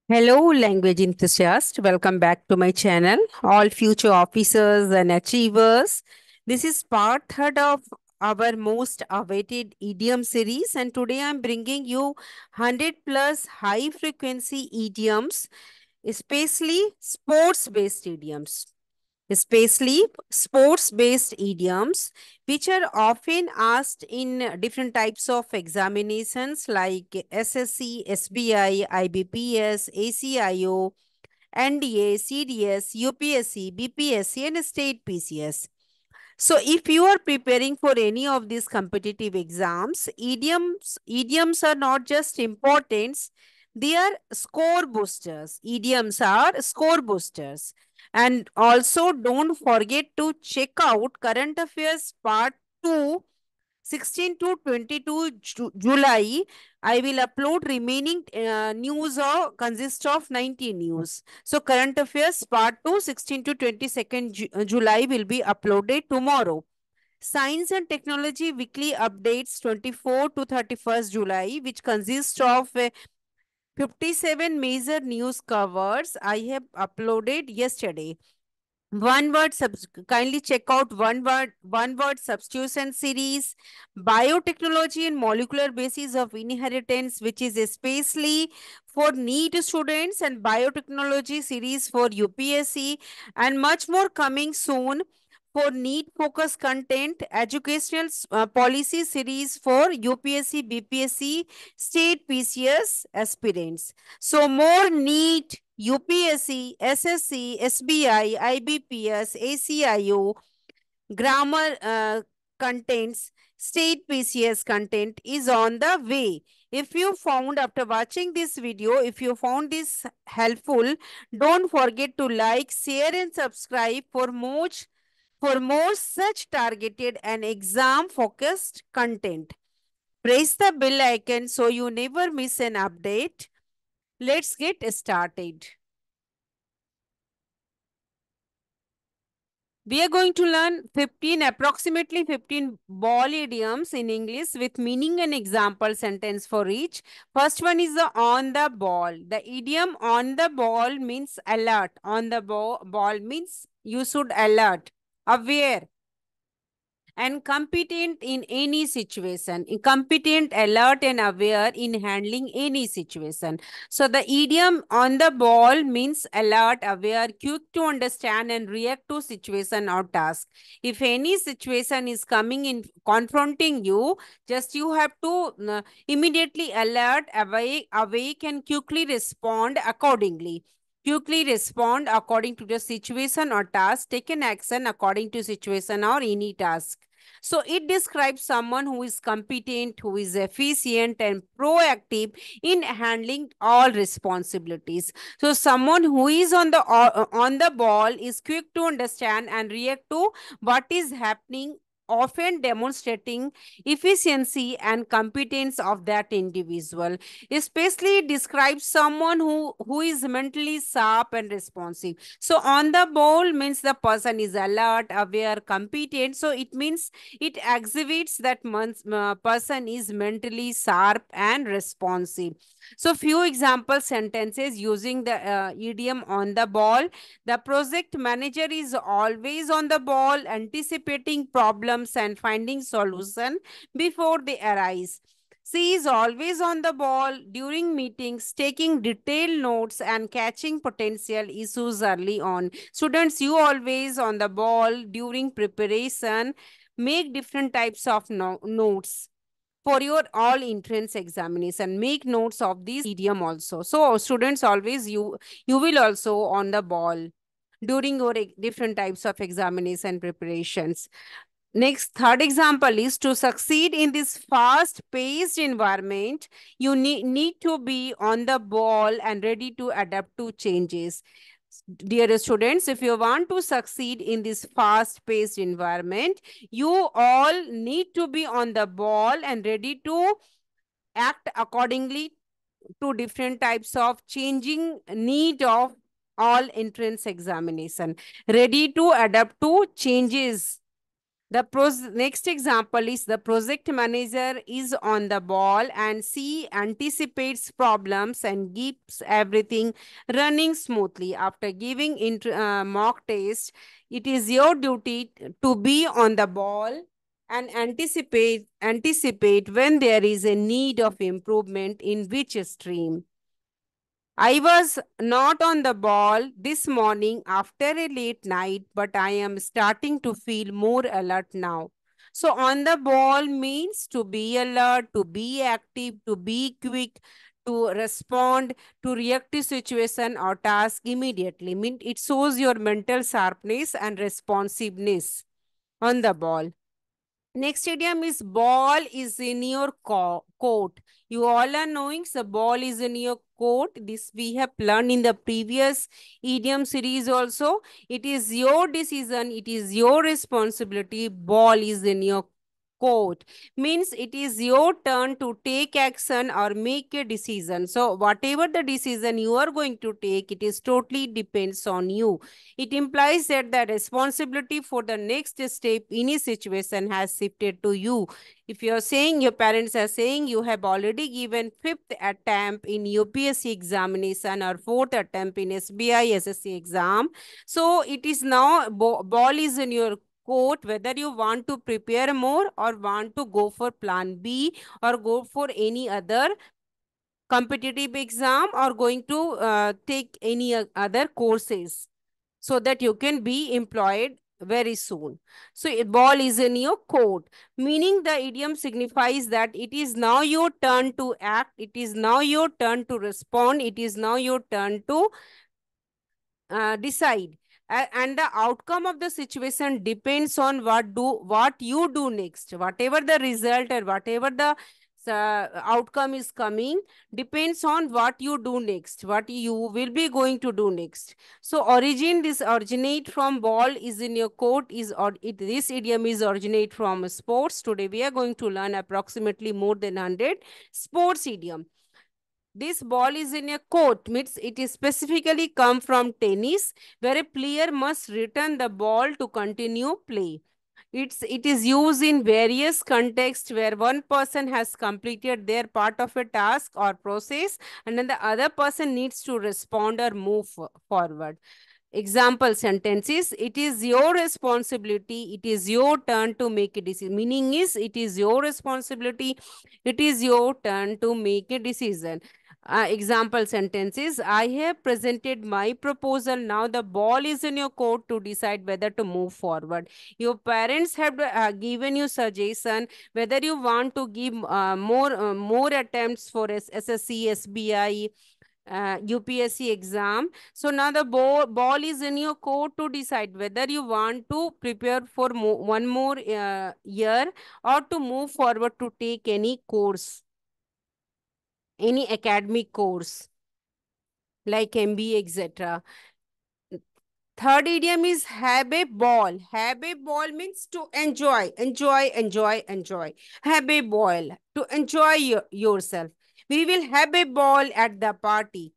Hello, language enthusiast. Welcome back to my channel, all future officers and achievers. This is part third of our most awaited idiom series, and today I'm bringing you 100 plus high frequency idioms, especially sports based idioms. Especially sports based idioms, which are often asked in different types of examinations like SSC, SBI, IBPS, ACIO, NDA, CDS, UPSC, BPSC, and state PCS. So, if you are preparing for any of these competitive exams, idioms are not just important, they are score boosters. Idioms are score boosters. And also, don't forget to check out Current Affairs Part 2, 16 to 22 July. I will upload remaining news or consist of 90 news. So current affairs part 2, 16 to 22nd July will be uploaded tomorrow. Science and Technology Weekly Updates 24 to 31st July, which consists of 57 major news covers I have uploaded yesterday. Kindly check out one word substitution series, biotechnology and molecular basis of inheritance, which is especially for NEET students, and biotechnology series for UPSC, and much more coming soon for NEET focus content, educational policy series for UPSC, BPSC, state PCS aspirants. So more NEET, UPSC, SSC, SBI, IBPS, ACIO, grammar contents, state PCS content is on the way. If you found after watching this video, if you found this helpful, don't forget to like, share and subscribe for more such targeted and exam focused content. Press the bell icon so you never miss an update. Let's get started. We are going to learn approximately 15 ball idioms in English with meaning and example sentence for each. First one is the on the ball. The idiom on the ball means alert. On the ball means you should alert, aware, and competent in any situation, competent, alert and aware in handling any situation. So the idiom on the ball means alert, aware, quick to understand and react to situation or task. If any situation is coming in confronting you, just you have to immediately alert, awake and quickly respond accordingly. Quickly respond according to the situation or task, take an action according to situation or any task. So it describes someone who is competent, who is efficient and proactive in handling all responsibilities. So someone who is on the ball is quick to understand and react to what is happening, often demonstrating efficiency and competence of that individual. Especially it describes someone who is mentally sharp and responsive. So on the ball means the person is alert, aware, competent. So it means it exhibits that person is mentally sharp and responsive. So few example sentences using the idiom on the ball. The project manager is always on the ball, anticipating problems and finding solution before they arise. She is always on the ball during meetings, taking detailed notes and catching potential issues early on. Students, you always on the ball during preparation. Make different types of notes for your all entrance examination. Make notes of these idiom also. So students, always you will also on the ball during your different types of examination preparations. Next, third example is to succeed in this fast paced environment, you need to be on the ball and ready to adapt to changes. Dear students, if you want to succeed in this fast paced environment, you all need to be on the ball and ready to act accordingly to different types of changing need of all entrance examination, ready to adapt to changes Next example is the project manager is on the ball and she anticipates problems and keeps everything running smoothly. After giving mock test, it is your duty to be on the ball and anticipate when there is a need of improvement in which stream. I was not on the ball this morning after a late night, but I am starting to feel more alert now. So, on the ball means to be alert, to be active, to be quick, to respond, to react to situation or task immediately. Mean it shows your mental sharpness and responsiveness on the ball. Next idiom is ball is in your court. You all are knowing the ball is in your court. This we have learned in the previous idiom series also. It is your decision. It is your responsibility. Ball is in your court. Means it is your turn to take action or make a decision. So whatever the decision you are going to take, it is totally depends on you. It implies that the responsibility for the next step in a situation has shifted to you. If you're saying your parents are saying you have already given fifth attempt in UPSC examination or fourth attempt in SBI SSC exam, so it is now ball is in your court whether you want to prepare more or want to go for plan B or go for any other competitive exam or going to take any other courses so that you can be employed very soon. So a ball is in your court, meaning the idiom signifies that it is now your turn to act, it is now your turn to respond, it is now your turn to decide. And the outcome of the situation depends on what you do next. Whatever the result or whatever the outcome is coming depends on what you do next, what you will be going to do next. So this originate from ball is in your court is or this idiom is originate from sports. Today we are going to learn approximately more than 100 sports idiom. This ball is in a court means it is specifically come from tennis where a player must return the ball to continue play. It is used in various contexts where one person has completed their part of a task or process and then the other person needs to respond or move forward. Example sentences: it is your responsibility, it is your turn to make a decision. Meaning is it is your responsibility, it is your turn to make a decision. Example sentences: I have presented my proposal. Now the ball is in your court to decide whether to move forward. Your parents have given you suggestion whether you want to give more attempts for SSC, SBI, UPSC exam. So now the ball is in your court to decide whether you want to prepare for one more year or to move forward to take any course, any academic course like MBA, etc. Third idiom is have a ball. Have a ball means to enjoy, enjoy, enjoy, enjoy. Have a ball to enjoy yourself. We will have a ball at the party.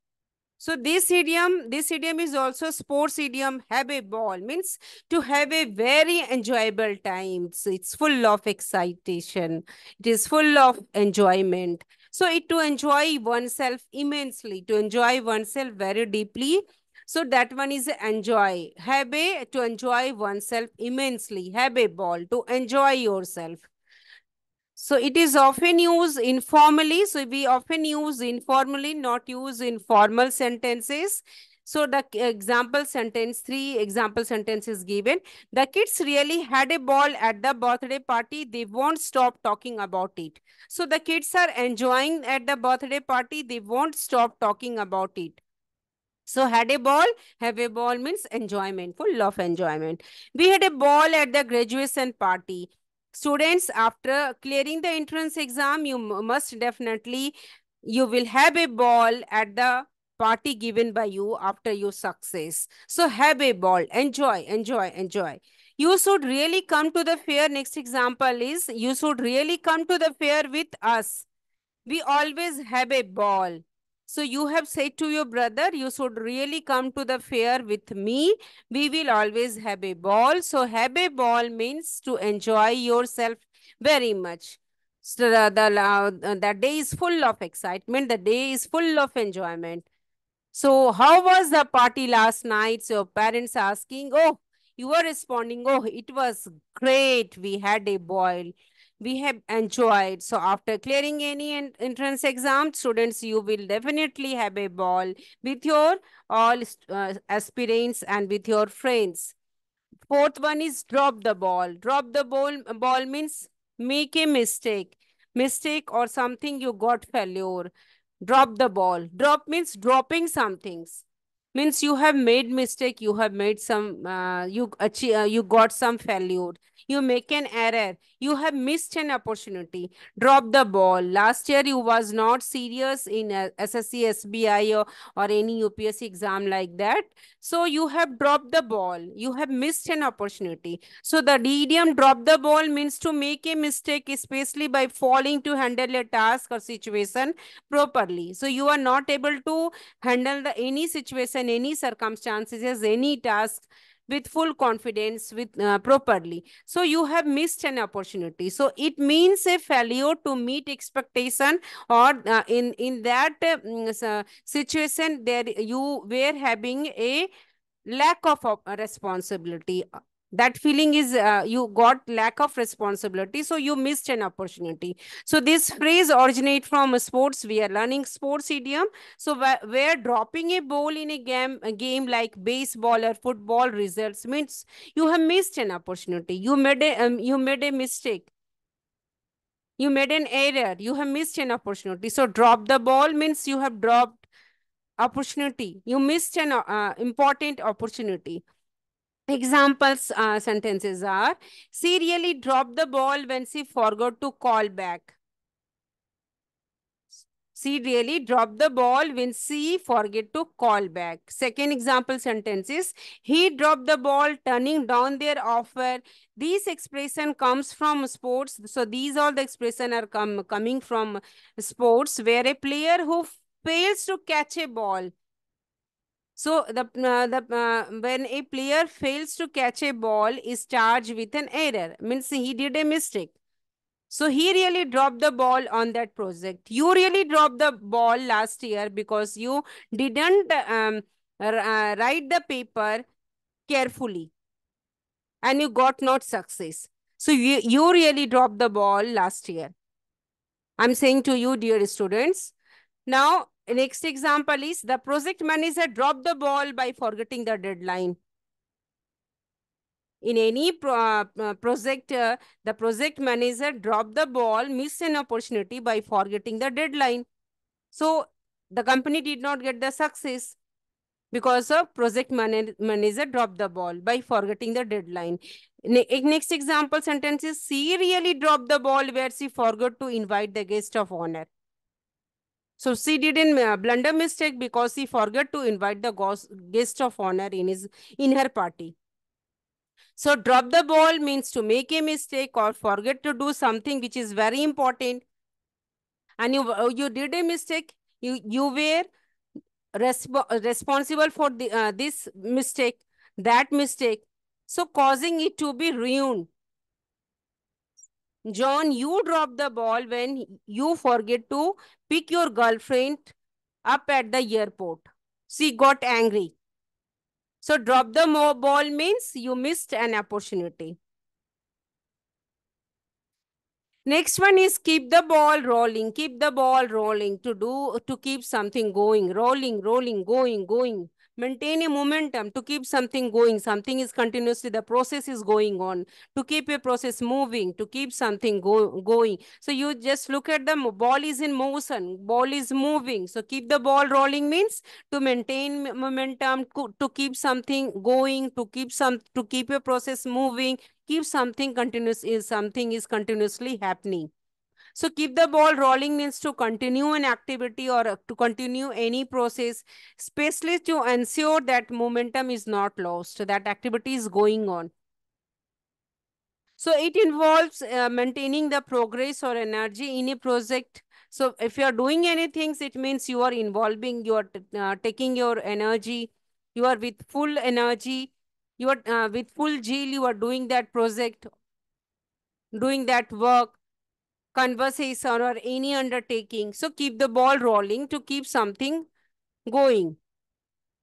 So this idiom is also sports idiom. Have a ball means to have a very enjoyable time. So it's full of excitation. It is full of enjoyment. So it to enjoy oneself immensely, to enjoy oneself very deeply. So that one is enjoy. Have a to enjoy oneself immensely. Have a ball to enjoy yourself. So it is often used informally. So we often use informally, not use in formal sentences. So the example sentence, three example sentences given. The kids really had a ball at the birthday party. They won't stop talking about it. So the kids are enjoying at the birthday party. They won't stop talking about it. So had a ball, have a ball means enjoyment, full of enjoyment. We had a ball at the graduation party. Students, after clearing the entrance exam, you must definitely, you will have a ball at the party given by you after your success. So have a ball, enjoy, enjoy, enjoy. You should really come to the fair. Next example is, you should really come to the fair with us. We always have a ball. So you have said to your brother, you should really come to the fair with me. We will always have a ball. So have a ball means to enjoy yourself very much. So the day is full of excitement. The day is full of enjoyment. So, how was the party last night? So, parents asking, oh, you were responding, oh, it was great. We had a ball. We have enjoyed. So, after clearing any entrance exam, students, you will definitely have a ball with your all aspirants and with your friends. Fourth one is drop the ball. Drop the ball means make a mistake. Mistake or something you got failure. Drop the ball. Drop means dropping some things. Means you have made mistake, you have made some you got some failure, you make an error, you have missed an opportunity. Drop the ball. Last year you was not serious in SSC SBI or any UPSC exam like that, so you have dropped the ball, you have missed an opportunity. So the idiom drop the ball means to make a mistake, especially by failing to handle a task or situation properly. So you are not able to handle the any situation, any circumstances, any task with full confidence, with properly, so you have missed an opportunity. So it means a failure to meet expectation, or in that situation there you were having a lack of responsibility. That feeling is you got lack of responsibility, so you missed an opportunity. So this phrase originate from sports. We are learning sports idiom. So where dropping a ball in a game like baseball or football results means you have missed an opportunity, you made a mistake, you made an error, you have missed an opportunity. So drop the ball means you have dropped opportunity, you missed an important opportunity. Examples sentences are: she really dropped the ball when she forgot to call back. She really dropped the ball when she forget to call back. Second example sentence is: he dropped the ball turning down their offer. This expression comes from sports. So these all the expression are coming from sports, where a player who fails to catch a ball. So the when a player fails to catch a ball is charged with an error, means he did a mistake. So he really dropped the ball on that project. You really dropped the ball last year because you didn't write the paper carefully and you got not success. So you really dropped the ball last year. I'm saying to you, dear students. Now, next example is: the project manager dropped the ball by forgetting the deadline. In any project, the project manager dropped the ball, missed an opportunity by forgetting the deadline. So the company did not get the success because of project manager dropped the ball by forgetting the deadline. Next example sentence is: she really dropped the ball where she forgot to invite the guest of honor. So she did a blunder mistake because she forgot to invite the guest of honor in her party. So drop the ball means to make a mistake or forget to do something which is very important, and you did a mistake. You were responsible for this mistake, that mistake, so causing it to be ruined. John, you dropped the ball when you forget to pick your girlfriend up at the airport. She got angry. So drop the ball means you missed an opportunity. Next one is keep the ball rolling. Keep the ball rolling to keep something going. Rolling, rolling, going. Maintain a momentum to keep something going. Something is continuously, the process is going on. To keep a process moving, to keep something going. So you just look at the ball is in motion, ball is moving. So keep the ball rolling means to maintain momentum, to keep something going, to keep a process moving, keep something continuous, is something is continuously happening. So keep the ball rolling means to continue an activity or to continue any process, especially to ensure that momentum is not lost, that activity is going on. So it involves maintaining the progress or energy in a project So if you are doing anything, it means you are involving, you are taking your energy, you are with full energy, you are with full zeal, you are doing that project, doing that work, conversation, or any undertaking. So keep the ball rolling to keep something going.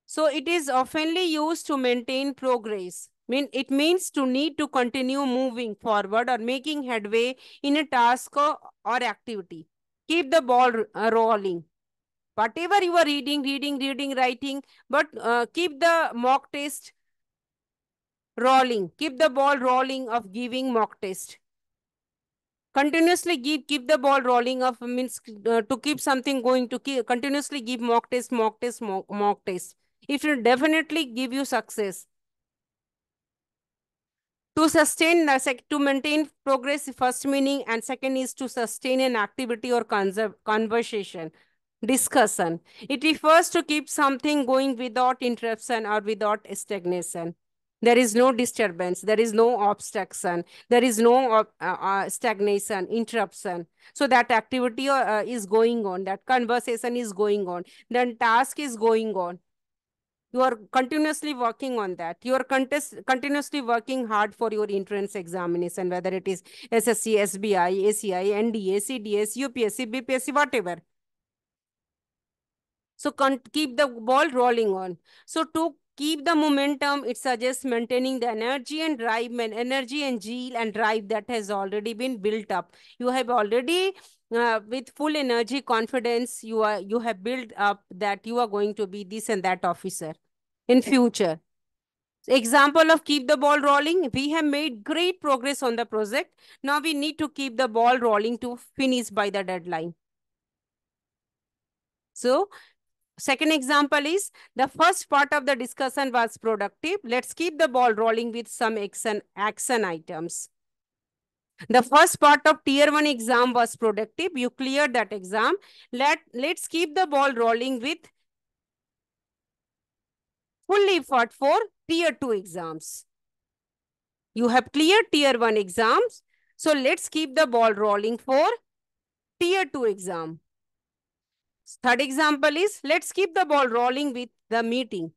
So it is oftenly used to maintain progress. It means to need to continue moving forward or making headway in a task or activity. Keep the ball rolling. Whatever you are reading, writing, but keep the mock test rolling. Keep the ball rolling of giving mock test. Continuously keep the ball rolling of means to keep something going, to keep continuously give mock test. It will definitely give you success. To sustain to maintain progress, first meaning, and second is to sustain an activity or conversation, discussion. It refers to keep something going without interruption or without stagnation. There is no disturbance, there is no obstruction, there is no stagnation, interruption. So that activity is going on, that conversation is going on, then task is going on. You are continuously working on that. You are continuously working hard for your entrance examination, whether it is SSC, SBI, ACI, NDA, CDS, UPSC, BPSC, whatever. So keep the ball rolling on. So to keep the momentum, it suggests maintaining the energy and drive, energy and zeal and drive that has already been built up. You have already, with full energy, confidence, you have built up that you are going to be this and that officer in future. Example of keep the ball rolling. We have made great progress on the project. Now we need to keep the ball rolling to finish by the deadline. So second example is the first part of the discussion was productive. Let's keep the ball rolling with some action items. The first part of tier 1 exam was productive. You cleared that exam. Let's keep the ball rolling with full effort for tier 2 exams. You have cleared tier 1 exams. So let's keep the ball rolling for tier 2 exam. Third example is let's keep the ball rolling with the meeting.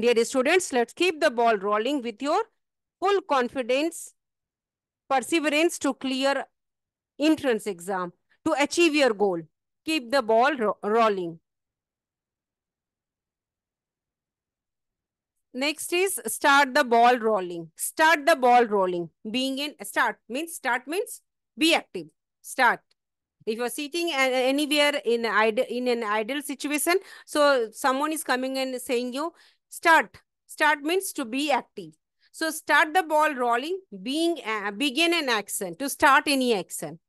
Dear students, let's keep the ball rolling with your full confidence, perseverance to clear entrance exam, to achieve your goal. Keep the ball rolling. Next is start the ball rolling. Start the ball rolling. Start means be active. Start. If you're sitting anywhere in an idle situation, so someone is coming and saying you start. Start means to be active. So start the ball rolling, begin an action, to start any action.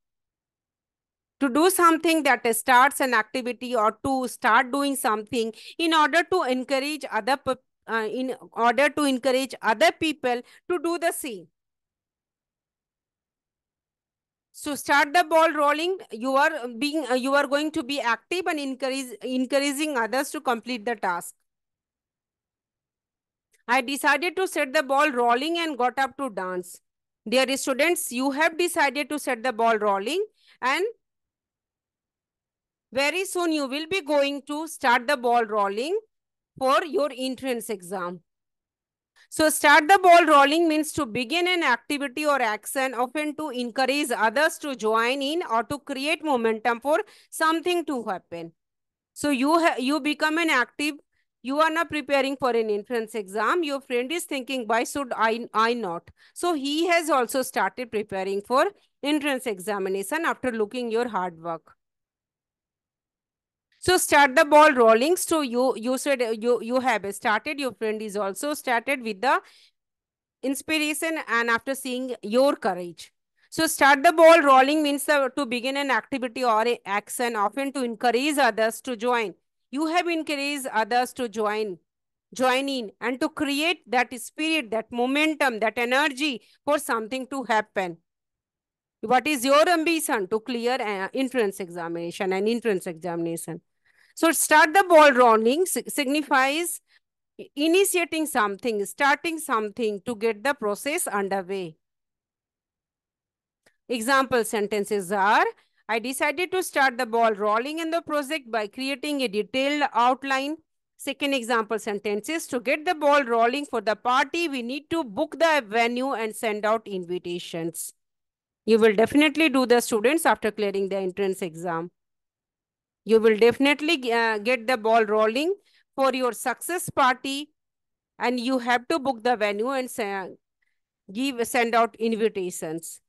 To do something that starts an activity or to start doing something in order to encourage other people to do the same. So start the ball rolling. You are going to be active and encouraging others to complete the task. I decided to set the ball rolling and got up to dance. Dear students, you have decided to set the ball rolling, and very soon you will be going to start the ball rolling for your entrance exam. So start the ball rolling means to begin an activity or action, often to encourage others to join in or to create momentum for something to happen. So you become an active. You are not preparing for an entrance exam. Your friend is thinking, why should I not? So he has also started preparing for entrance examination after looking your hard work. So start the ball rolling. So you said you have started. Your friend is also started with the inspiration and after seeing your courage. So start the ball rolling means to begin an activity or an action, often to encourage others to join. You have encouraged others to join in and to create that spirit, that momentum, that energy for something to happen. What is your ambition? To clear entrance examination and entrance examination. So start the ball rolling signifies initiating something, starting something to get the process underway. Example sentences are, I decided to start the ball rolling in the project by creating a detailed outline. Second example sentence is, to get the ball rolling for the party, we need to book the venue and send out invitations. You will definitely do the students after clearing the entrance exam. You will definitely get the ball rolling for your success party, and you have to book the venue and send out invitations.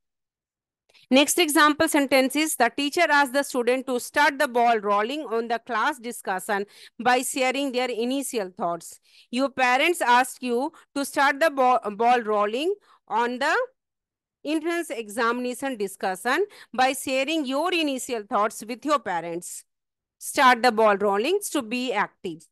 Next example sentence is, the teacher asked the student to start the ball rolling on the class discussion by sharing their initial thoughts. Your parents asked you to start the ball rolling on the entrance examination discussion by sharing your initial thoughts with your parents. Start the ball rolling to be active.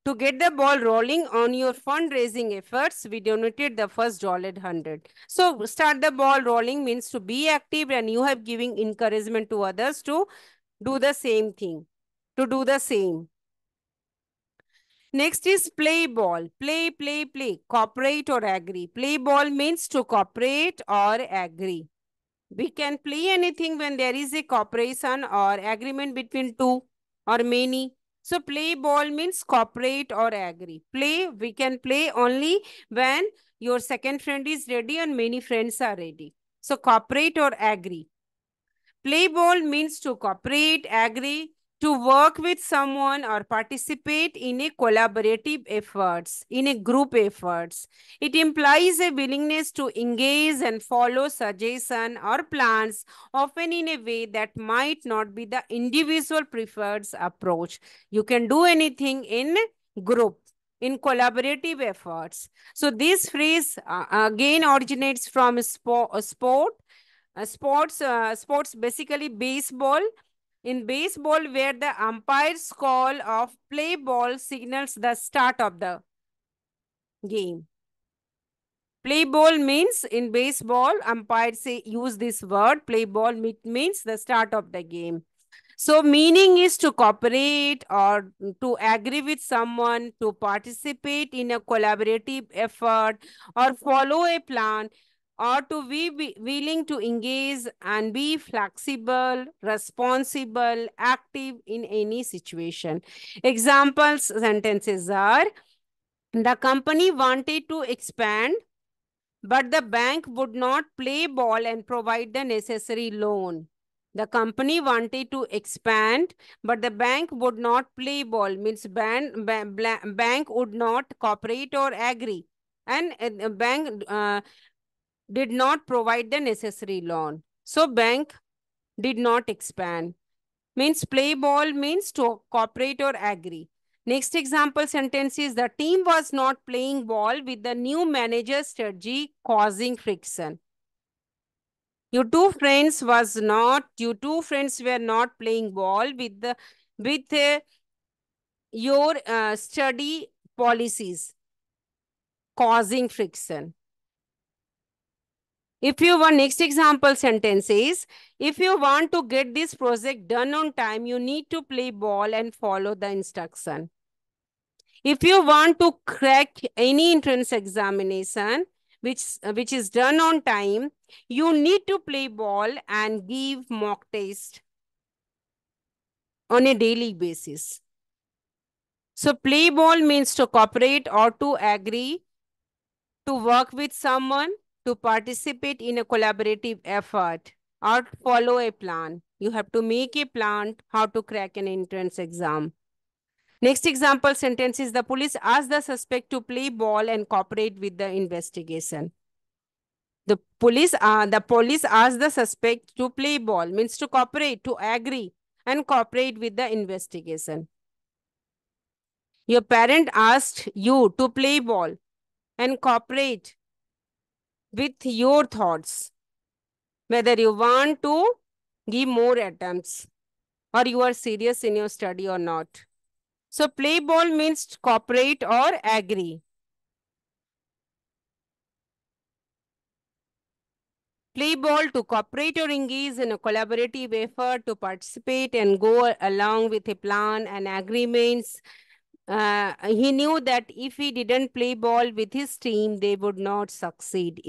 To get the ball rolling on your fundraising efforts, we donated the first $100. So start the ball rolling means to be active, and you have giving encouragement to others to do the same thing, to do the same. Next is play ball. Play, play, play. Cooperate or agree. Play ball means to cooperate or agree. We can play anything when there is a cooperation or agreement between two or many. So play ball means cooperate or agree. Play, we can play only when your second friend is ready and many friends are ready. So cooperate or agree. Play ball means to cooperate, agree, to work with someone or participate in a collaborative efforts, in a group efforts. It implies a willingness to engage and follow suggestion or plans, often in a way that might not be the individual preferred approach. You can do anything in group, in collaborative efforts. So this phrase again originates from sport. Sports basically baseball. In baseball, where the umpire's call of play ball signals the start of the game. Play ball means in baseball, umpires say use this word. Play ball means the start of the game. So meaning is to cooperate or to agree with someone, to participate in a collaborative effort or follow a plan, or to be willing to engage and be flexible, responsible, active in any situation. Examples sentences are, the company wanted to expand, but the bank would not play ball and provide the necessary loan. The company wanted to expand, but the bank would not play ball, means bank would not cooperate or agree. And the bank did not provide the necessary loan. So bank did not expand. Means play ball means to cooperate or agree. Next example sentence is, the team was not playing ball with the new manager's strategy causing friction. Your two friends were not playing ball with your study policies causing friction. If you want, next example sentence is, if you want to get this project done on time, you need to play ball and follow the instruction. If you want to crack any entrance examination, which is done on time, you need to play ball and give mock test on a daily basis. So play ball means to cooperate or to agree, to work with someone, to participate in a collaborative effort, or follow a plan. You have to make a plan how to crack an entrance exam. Next example sentence is, the police asked the suspect to play ball and cooperate with the investigation. The police asked the suspect to play ball, means to cooperate, to agree, and cooperate with the investigation. Your parent asked you to play ball and cooperate with your thoughts, whether you want to give more attempts or you are serious in your study or not. So play ball means cooperate or agree. Play ball, to cooperate or engage in a collaborative effort, to participate and go along with a plan and agreements. He knew that if he didn't play ball with his team, they would not succeed.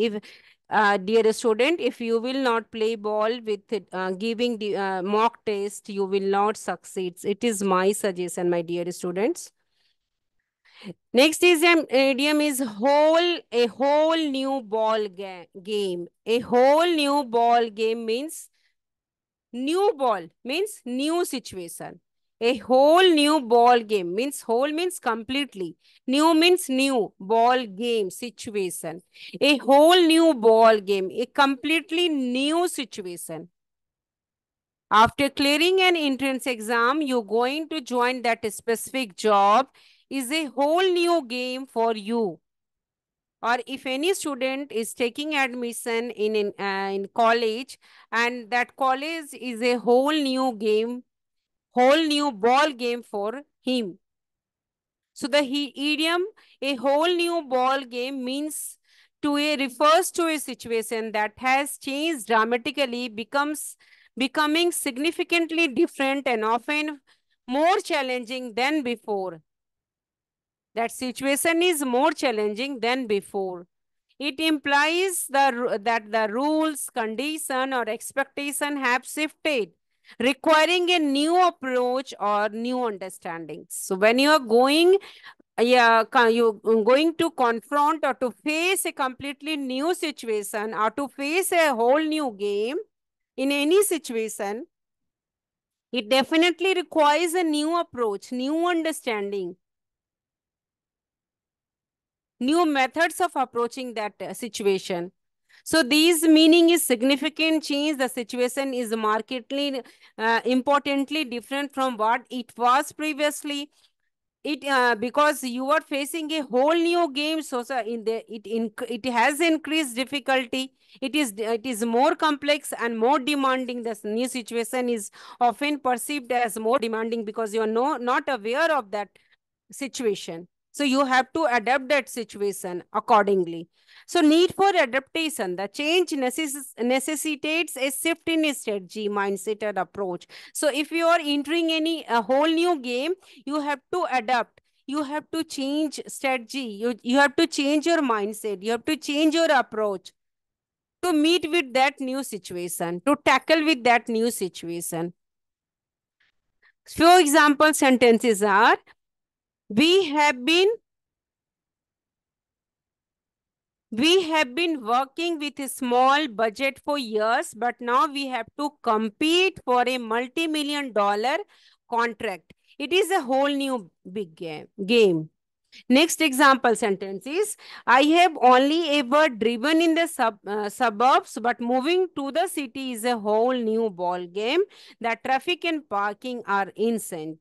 Dear student, if you will not play ball with giving the mock test, you will not succeed. It is my suggestion, my dear students. Next is an idiom is a whole new game. A whole new ball game means new ball means new situation. A whole new ball game means whole means completely. New means new ball game situation. A whole new ball game, a completely new situation. After clearing an entrance exam, you're going to join that specific job is a whole new game for you. Or if any student is taking admission in college, and that college is a whole new game, whole new ball game for him. So the idiom a whole new ball game means to a refers to a situation that has changed dramatically, becomes becoming significantly different and often more challenging than before. That situation is more challenging than before. It implies that the rules, condition, or expectation have shifted, requiring a new approach or new understandings. So when you are going, you going to confront or to face a completely new situation or to face a whole new game in any situation, it definitely requires a new approach, new understanding, new methods of approaching that situation. So these meaning is significant change. The situation is markedly, importantly different from what it was previously. It because you are facing a whole new game, so in the it has increased difficulty. It is more complex and more demanding. This new situation is often perceived as more demanding because you are not aware of that situation. So you have to adapt that situation accordingly. So need for adaptation. The change necessitates a shift in strategy, mindset, and approach. So if you are entering a whole new game, you have to adapt. You have to change strategy. You have to change your mindset. You have to change your approach to meet with that new situation, to tackle with that new situation. Few example sentences are: we have been We have been working with a small budget for years, but now we have to compete for a multi-million dollar contract. It is a whole new big game. Next example sentence is: I have only ever driven in the suburbs, but moving to the city is a whole new ball game. The traffic and parking are insane.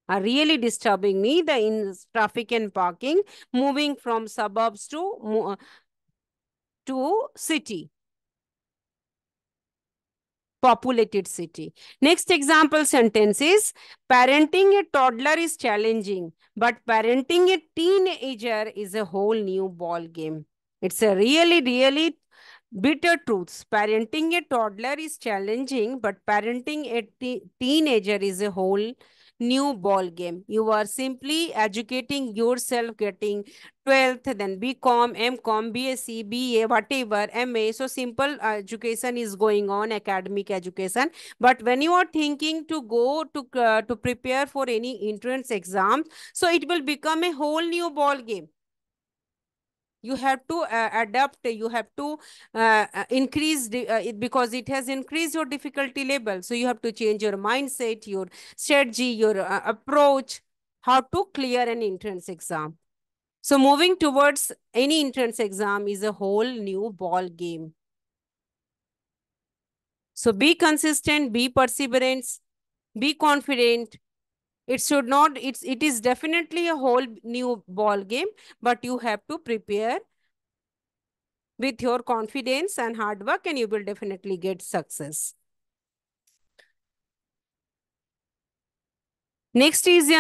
Are really disturbing me. The traffic and parking, moving from suburbs to city, populated city. Next example sentence is: parenting a toddler is challenging, but parenting a teenager is a whole new ball game. It's a really bitter truths. Parenting a toddler is challenging, but parenting a teenager is a whole new ball game. You are simply educating yourself, getting 12th, then BCom, MCom, BSc, BA, whatever, MA. So simple education is going on, academic education. But when you are thinking to go to prepare for any entrance exams, so it will become a whole new ball game. You have to adapt, you have to increase it, because it has increased your difficulty level. So you have to change your mindset, your strategy, your approach, how to clear an entrance exam. So moving towards any entrance exam is a whole new ball game. So be consistent, be perseverant, be confident. It is definitely a whole new ball game, but you have to prepare with your confidence and hard work, and you will definitely get success. Next is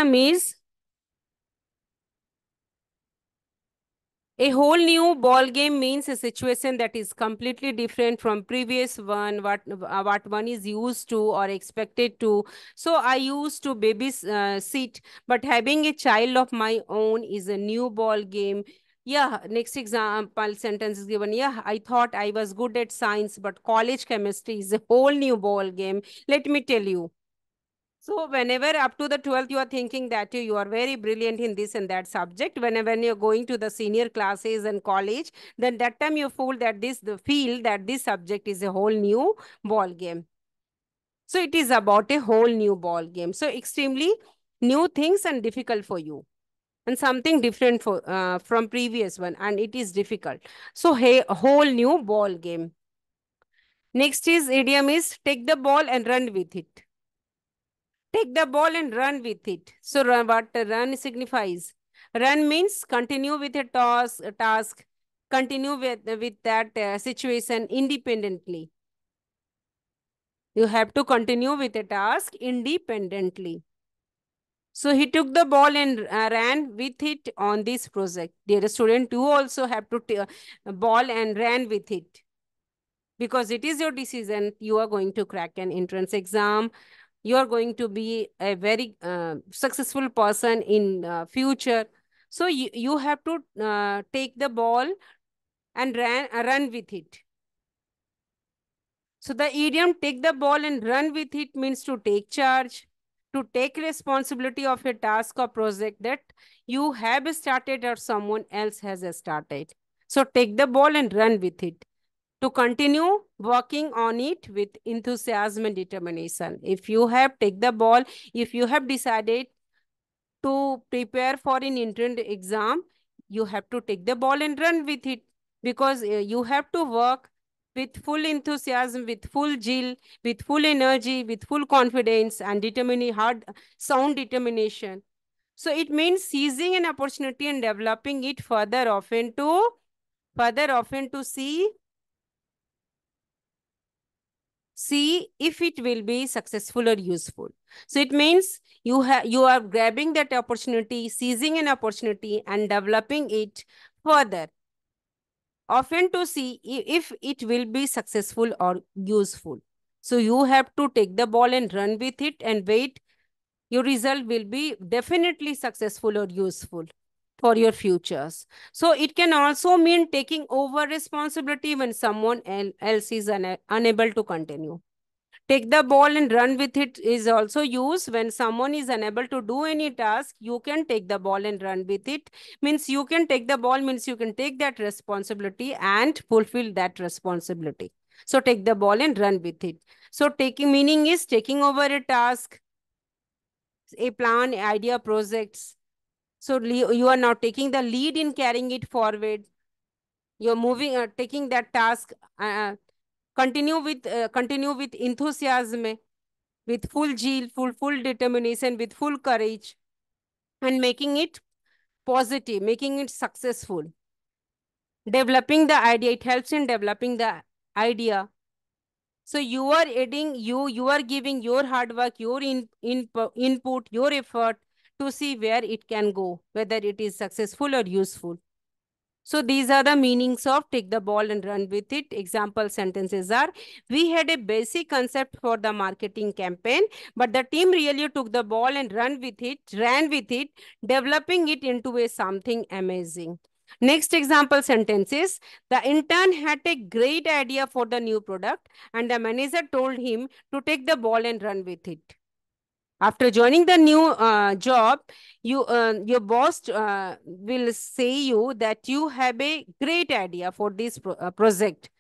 a whole new ball game means a situation that is completely different from previous one, what one is used to or expected to. So I used to baby sit, but having a child of my own is a new ball game. Yeah, next example sentence is given. Yeah, I thought I was good at science, but college chemistry is a whole new ball game. Let me tell you. So whenever up to the 12th you are thinking that you are very brilliant in this and that subject, whenever you're going to the senior classes and college, then that time you feel that this subject is a whole new ball game. So it is about a whole new ball game. So extremely new things and difficult for you, and something different from previous one, and it is difficult. So hey, a whole new ball game. Next is idiom is take the ball and run with it. Take the ball and run with it. So what run signifies? Run means continue with a task, continue with that situation independently. You have to continue with a task independently. So he took the ball and ran with it on this project. Dear student, you also have to take a ball and ran with it, because it is your decision. You are going to crack an entrance exam. You are going to be a very successful person in future. So you have to take the ball and run with it. So the idiom take the ball and run with it means to take charge, to take responsibility of a task or project that you have started or someone else has started. So take the ball and run with it. To continue working on it with enthusiasm and determination. If you have take the ball, if you have decided to prepare for an entrance exam, you have to take the ball and run with it, because you have to work with full enthusiasm, with full zeal, with full energy, with full confidence and determining hard, sound determination. So it means seizing an opportunity and developing it further often to see if it will be successful or useful. So it means you are grabbing that opportunity, seizing an opportunity and developing it further, often to see if it will be successful or useful. So you have to take the ball and run with it and wait. Your result will be definitely successful or useful for your futures. So it can also mean taking over responsibility when someone else is unable to continue. Take the ball and run with it is also used when someone is unable to do any task. You can take the ball and run with it. Means you can take the ball, means you can take that responsibility and fulfill that responsibility. So take the ball and run with it. So taking meaning is taking over a task, a plan, idea, projects. So you are now taking the lead in carrying it forward. You're taking that task, continue with enthusiasm, with full zeal, full determination, with full courage, and making it positive, making it successful. Developing the idea, it helps in developing the idea. So you are giving your hard work, your input, your effort to see where it can go, whether it is successful or useful. So these are the meanings of take the ball and run with it. Example sentences are, we had a basic concept for the marketing campaign, but the team really took the ball and ran with it, developing it into a something amazing. Next example sentence is, the intern had a great idea for the new product and the manager told him to take the ball and run with it. After joining the new job, your boss will say you that you have a great idea for this project,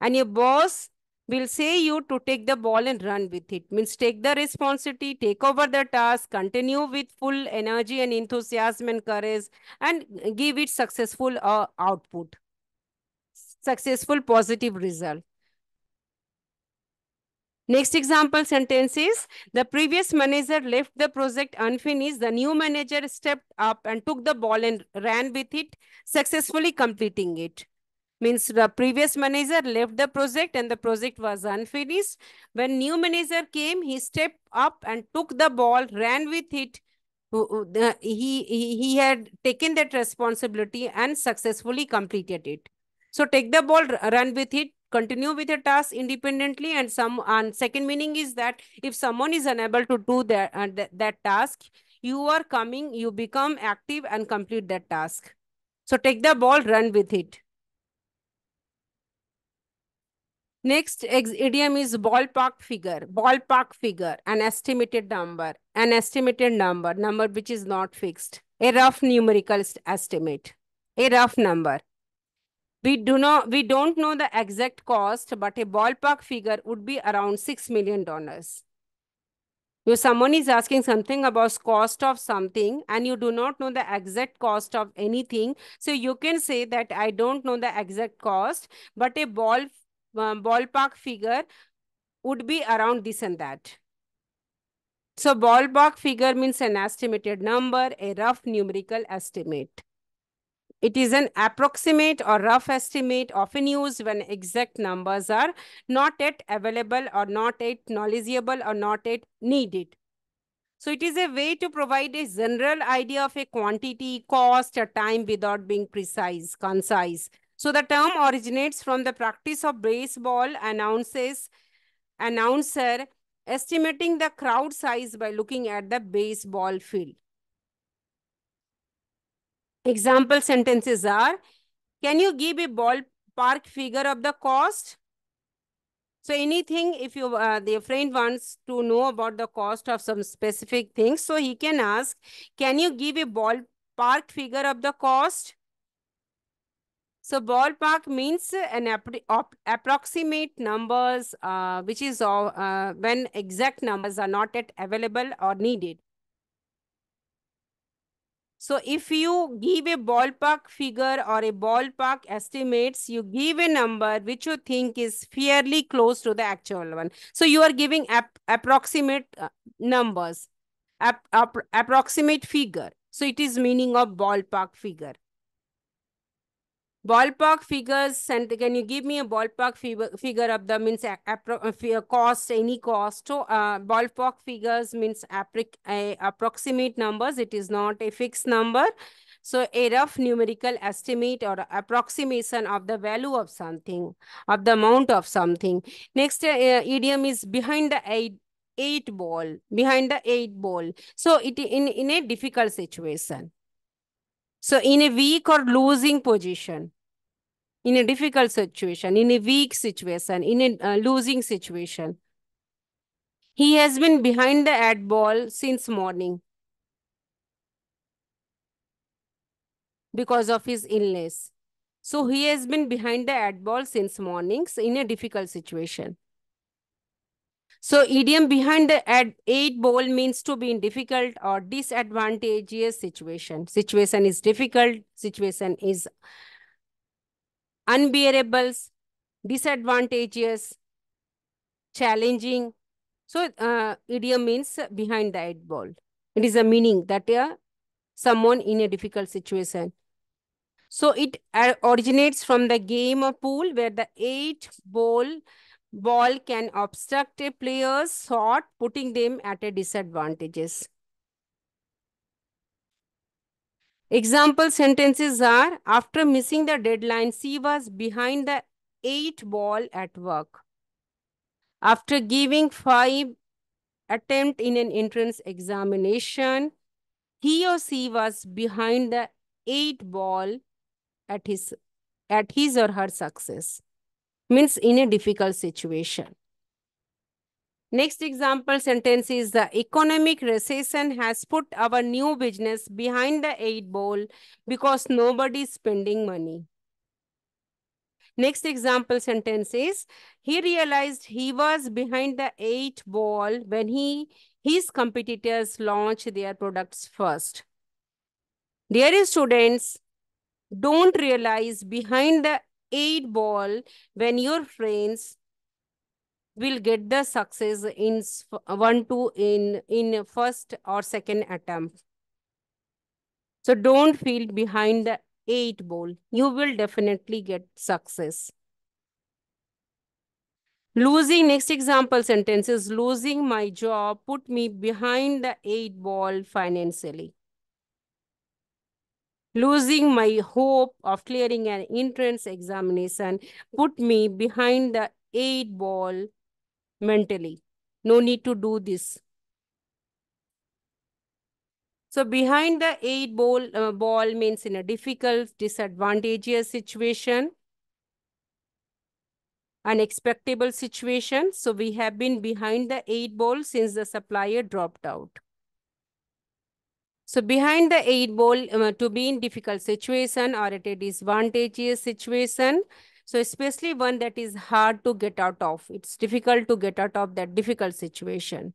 and your boss will say you to take the ball and run with it. Means take the responsibility, take over the task, continue with full energy and enthusiasm and courage, and give it successful output, successful positive result. Next example sentence is, the previous manager left the project unfinished. The new manager stepped up and took the ball and ran with it, successfully completing it. Means the previous manager left the project and the project was unfinished. When new manager came, he stepped up and took the ball, ran with it. He had taken that responsibility and successfully completed it. So take the ball, run with it, continue with the task independently. And second meaning is that if someone is unable to do that task, you become active and complete that task. So take the ball, run with it. Next idiom is ballpark figure. Ballpark figure, an estimated number. An estimated number which is not fixed. A rough numerical estimate. A rough number. We don't know the exact cost, but a ballpark figure would be around $6 million. If someone is asking something about cost of something and you do not know the exact cost of anything, so you can say that I don't know the exact cost, but a ballpark figure would be around this and that. So ballpark figure means an estimated number, a rough numerical estimate. It is an approximate or rough estimate often used when exact numbers are not yet available or not yet knowledgeable or not yet needed. So it is a way to provide a general idea of a quantity, cost, or time without being precise, concise. So the term originates from the practice of baseball announcer estimating the crowd size by looking at the baseball field. Example sentences are, can you give a ballpark figure of the cost? So anything, if the friend wants to know about the cost of some specific things, so he can ask, can you give a ballpark figure of the cost? So ballpark means an approximate numbers, which is when exact numbers are not yet available or needed. So if you give a ballpark figure or a ballpark estimates, you give a number which you think is fairly close to the actual one. So you are giving approximate numbers, approximate figure. So it is meaning of ballpark figure. Ballpark figures, and can you give me a ballpark figure of the means cost, any cost? So ballpark figures means approximate numbers. It is not a fixed number. So a rough numerical estimate or approximation of the value of something, of the amount of something. Next idiom is behind the eight ball, behind the eight ball. So it in a difficult situation. So in a weak or losing position, in a difficult situation, in a weak situation, in a losing situation. He has been behind the eight ball since morning because of his illness. So he has been behind the eight ball since mornings in a difficult situation. So idiom behind the eight ball means to be in difficult or disadvantageous situation. Situation is difficult, situation is unbearable, disadvantageous, challenging. So idiom means behind the eight ball. It is a meaning that someone in a difficult situation. So it originates from the game of pool where the ball can obstruct a player's shot, putting them at a disadvantages. Example sentences are, after missing the deadline, she was behind the eight ball at work. After giving 5 attempt in an entrance examination, he or she was behind the eight ball at his or her success. Means in a difficult situation. Next example sentence is, the economic recession has put our new business behind the eight ball because nobody is spending money. Next example sentence is, he realized he was behind the eight ball when his competitors launched their products first. Dear students, don't realize behind the eight ball when your friends will get the success in one two in first or second attempt. So don't feel behind the eight ball. You will definitely get success. Losing, next example sentence is, losing my job put me behind the eight ball financially. Losing my hope of clearing an entrance examination put me behind the eight ball mentally. No need to do this. So behind the ball means in a difficult, disadvantageous situation, unexpectable situation. So we have been behind the 8 ball since the supplier dropped out. So behind the 8 ball to be in difficult situation or at a disadvantageous situation. So especially one that is hard to get out of. It's difficult to get out of that difficult situation.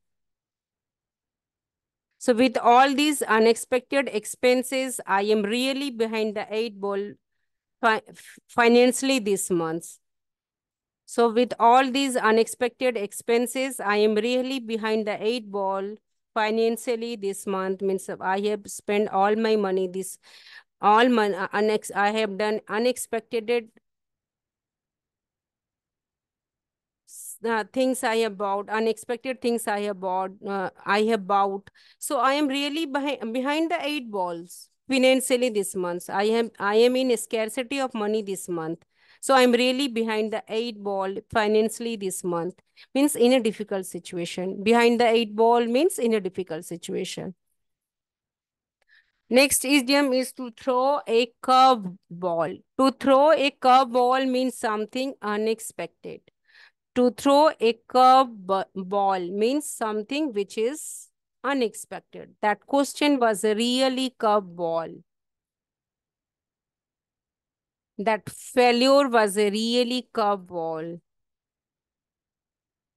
So with all these unexpected expenses, I am really behind the 8 ball financially this month. So with all these unexpected expenses, I am really behind the 8 ball financially this month. Means I have spent all my money this all money I have done unexpected things I have bought, unexpected things I have bought. So I am really behind the 8 balls financially this month. I am in a scarcity of money this month. So I'm really behind the 8 ball financially this month. Means in a difficult situation. Behind the 8 ball means in a difficult situation. Next idiom is to throw a curve ball. To throw a curve ball means something unexpected. To throw a ball means something which is unexpected. That question was a really curve ball. That failure was a really curve ball.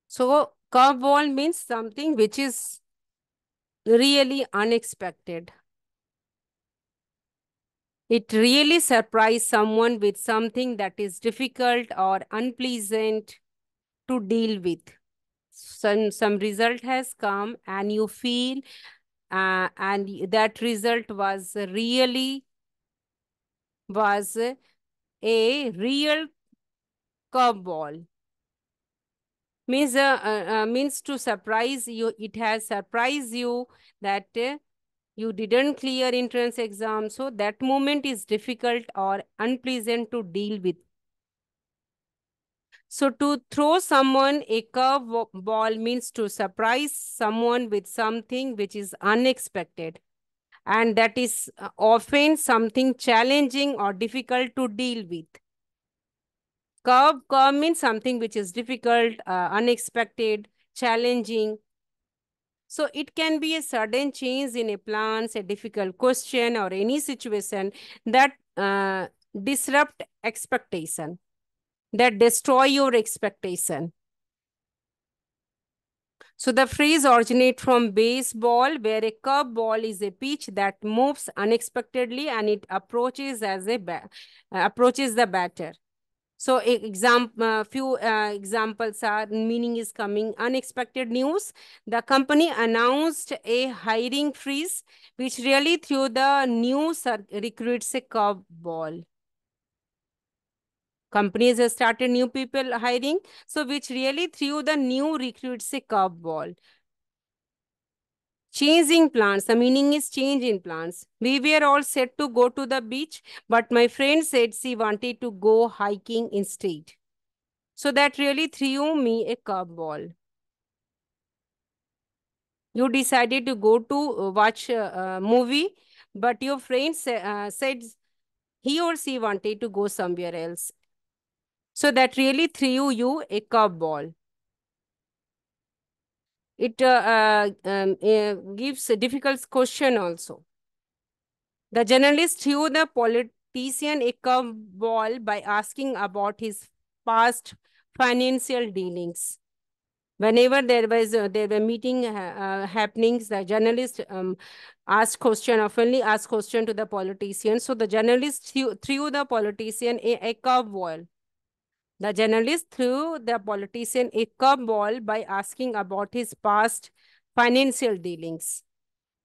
So curve ball means something which is really unexpected. It really surprised someone with something that is difficult or unpleasant to deal with. Some result has come and you feel and that result was a real curveball. Means to surprise you. It has surprised you that you didn't clear entrance exam. So that moment is difficult or unpleasant to deal with. So to throw someone a curve ball means to surprise someone with something which is unexpected. And that is often something challenging or difficult to deal with. Curve means something which is difficult, unexpected, challenging. So it can be a sudden change in a plans, a difficult question, or any situation that disrupt expectation, that destroy your expectation. So the phrase originates from baseball, where a curveball is a pitch that moves unexpectedly and it approaches approaches the batter. So few examples are meaning is coming. Unexpected news. The company announced a hiring freeze, which really threw the new recruits a curveball. Companies have started new people hiring, so which really threw the new recruits a curveball. Changing plans. The meaning is change in plans. We were all set to go to the beach, but my friend said she wanted to go hiking instead. So that really threw me a curveball. You decided to go to watch a movie, but your friend said he or she wanted to go somewhere else. So that really threw you a curveball. It gives a difficult question also. The journalist threw the politician a curveball by asking about his past financial dealings. Whenever there were meeting happenings, the journalist asked question, oftenly asked question to the politician. So the journalist threw the politician a curveball. The journalist threw the politician a curveball by asking about his past financial dealings.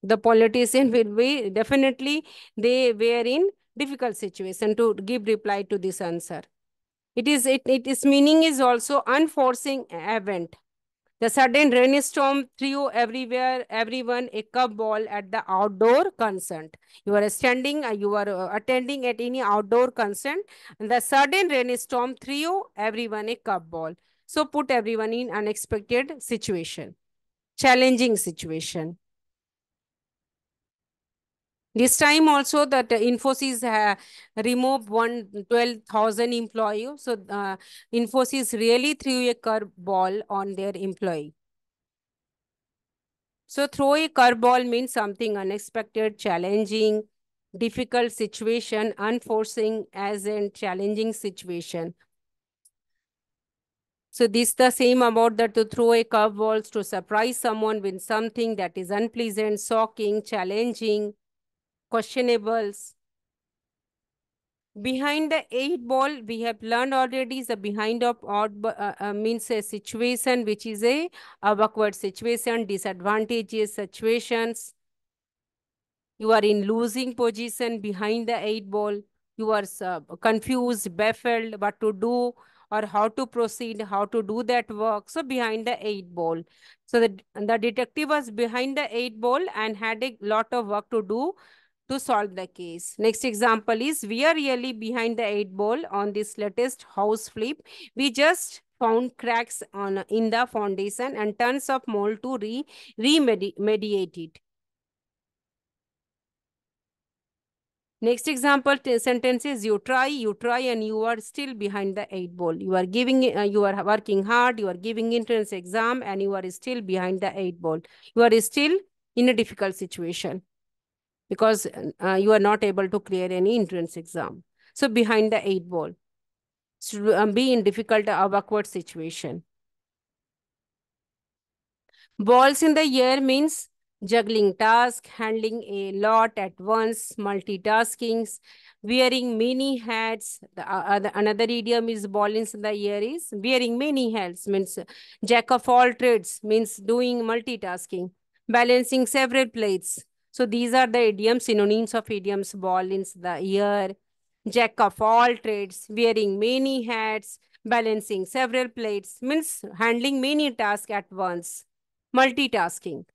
The politician will be definitely they were in difficult situation to give reply to this answer. It is meaning is also unforeseen event. The sudden rainstorm threw everyone a ball at the outdoor concert. You are you are attending at any outdoor concert, and the sudden rainstorm threw everyone a ball. So put everyone in unexpected situation, challenging situation. This time also that Infosys removed 12,000 employee. So Infosys really threw a curveball on their employee. So throw a curveball means something unexpected, challenging, difficult situation, unforeseen as in challenging situation. So this the same about that to throw a curveballs to surprise someone with something that is unpleasant, shocking, challenging, questionables. Behind the eight ball, we have learned already is the behind of odd means a situation which is a backward situation, disadvantageous situations. You are in losing position behind the eight ball. You are confused, baffled, what to do or how to proceed, how to do that work. So behind the eight ball. So the detective was behind the eight ball and had a lot of work to do to solve the case. Next example is we are really behind the eight ball on this latest house flip. We just found cracks on in the foundation and tons of mold to remediate it. Next example sentence is you try, and you are still behind the eight ball. You are you are working hard, you are giving entrance exam, and you are still behind the eight ball. You are still in a difficult situation because you are not able to clear any entrance exam. So behind the eight ball. So, be in difficult or awkward situation. Balls in the air means juggling tasks, handling a lot at once, multitasking, wearing many hats. Another idiom is ball in the air is wearing many hats means jack of all trades means doing multitasking, balancing several plates. So these are the idioms, synonyms of idioms ball in the air, jack of all trades, wearing many hats, balancing several plates means handling many tasks at once. Multitasking.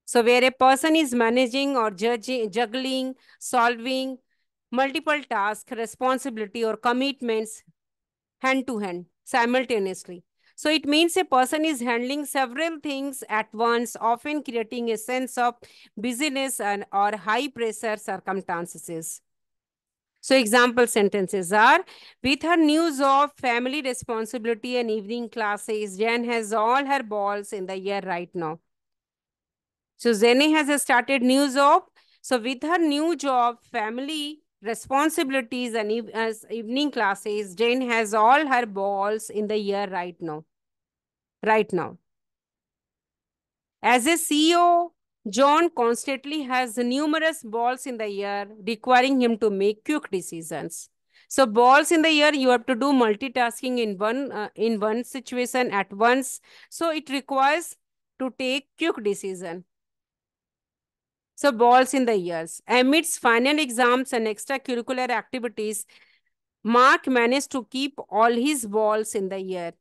So, where a person is managing or juggling, solving multiple tasks, responsibility, or commitments hand to hand simultaneously. So, it means a person is handling several things at once, often creating a sense of busyness and or high pressure circumstances. So, example sentences are with her news of family responsibility and evening classes, Jan has all her balls in the air right now. So Zene has started new job. So with her new job, family responsibilities and as evening classes, Jane has all her balls in the year right now. Right now. As a CEO, John constantly has numerous balls in the year, requiring him to make quick decisions. So balls in the year, you have to do multitasking in one situation at once. So it requires to take quick decision. So balls in the ears. Amidst final exams and extracurricular activities, Mark managed to keep all his balls in the ear.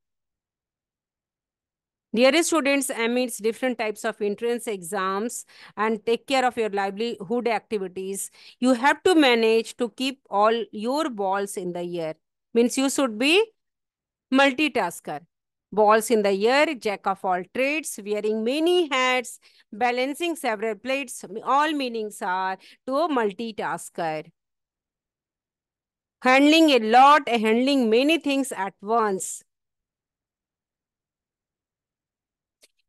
Dear students, amidst different types of entrance exams and take care of your livelihood activities, you have to manage to keep all your balls in the ear. Means you should be multitasker. Balls in the ear, jack of all trades, wearing many hats, balancing several plates. All meanings are to a multitasker. Handling a lot, handling many things at once.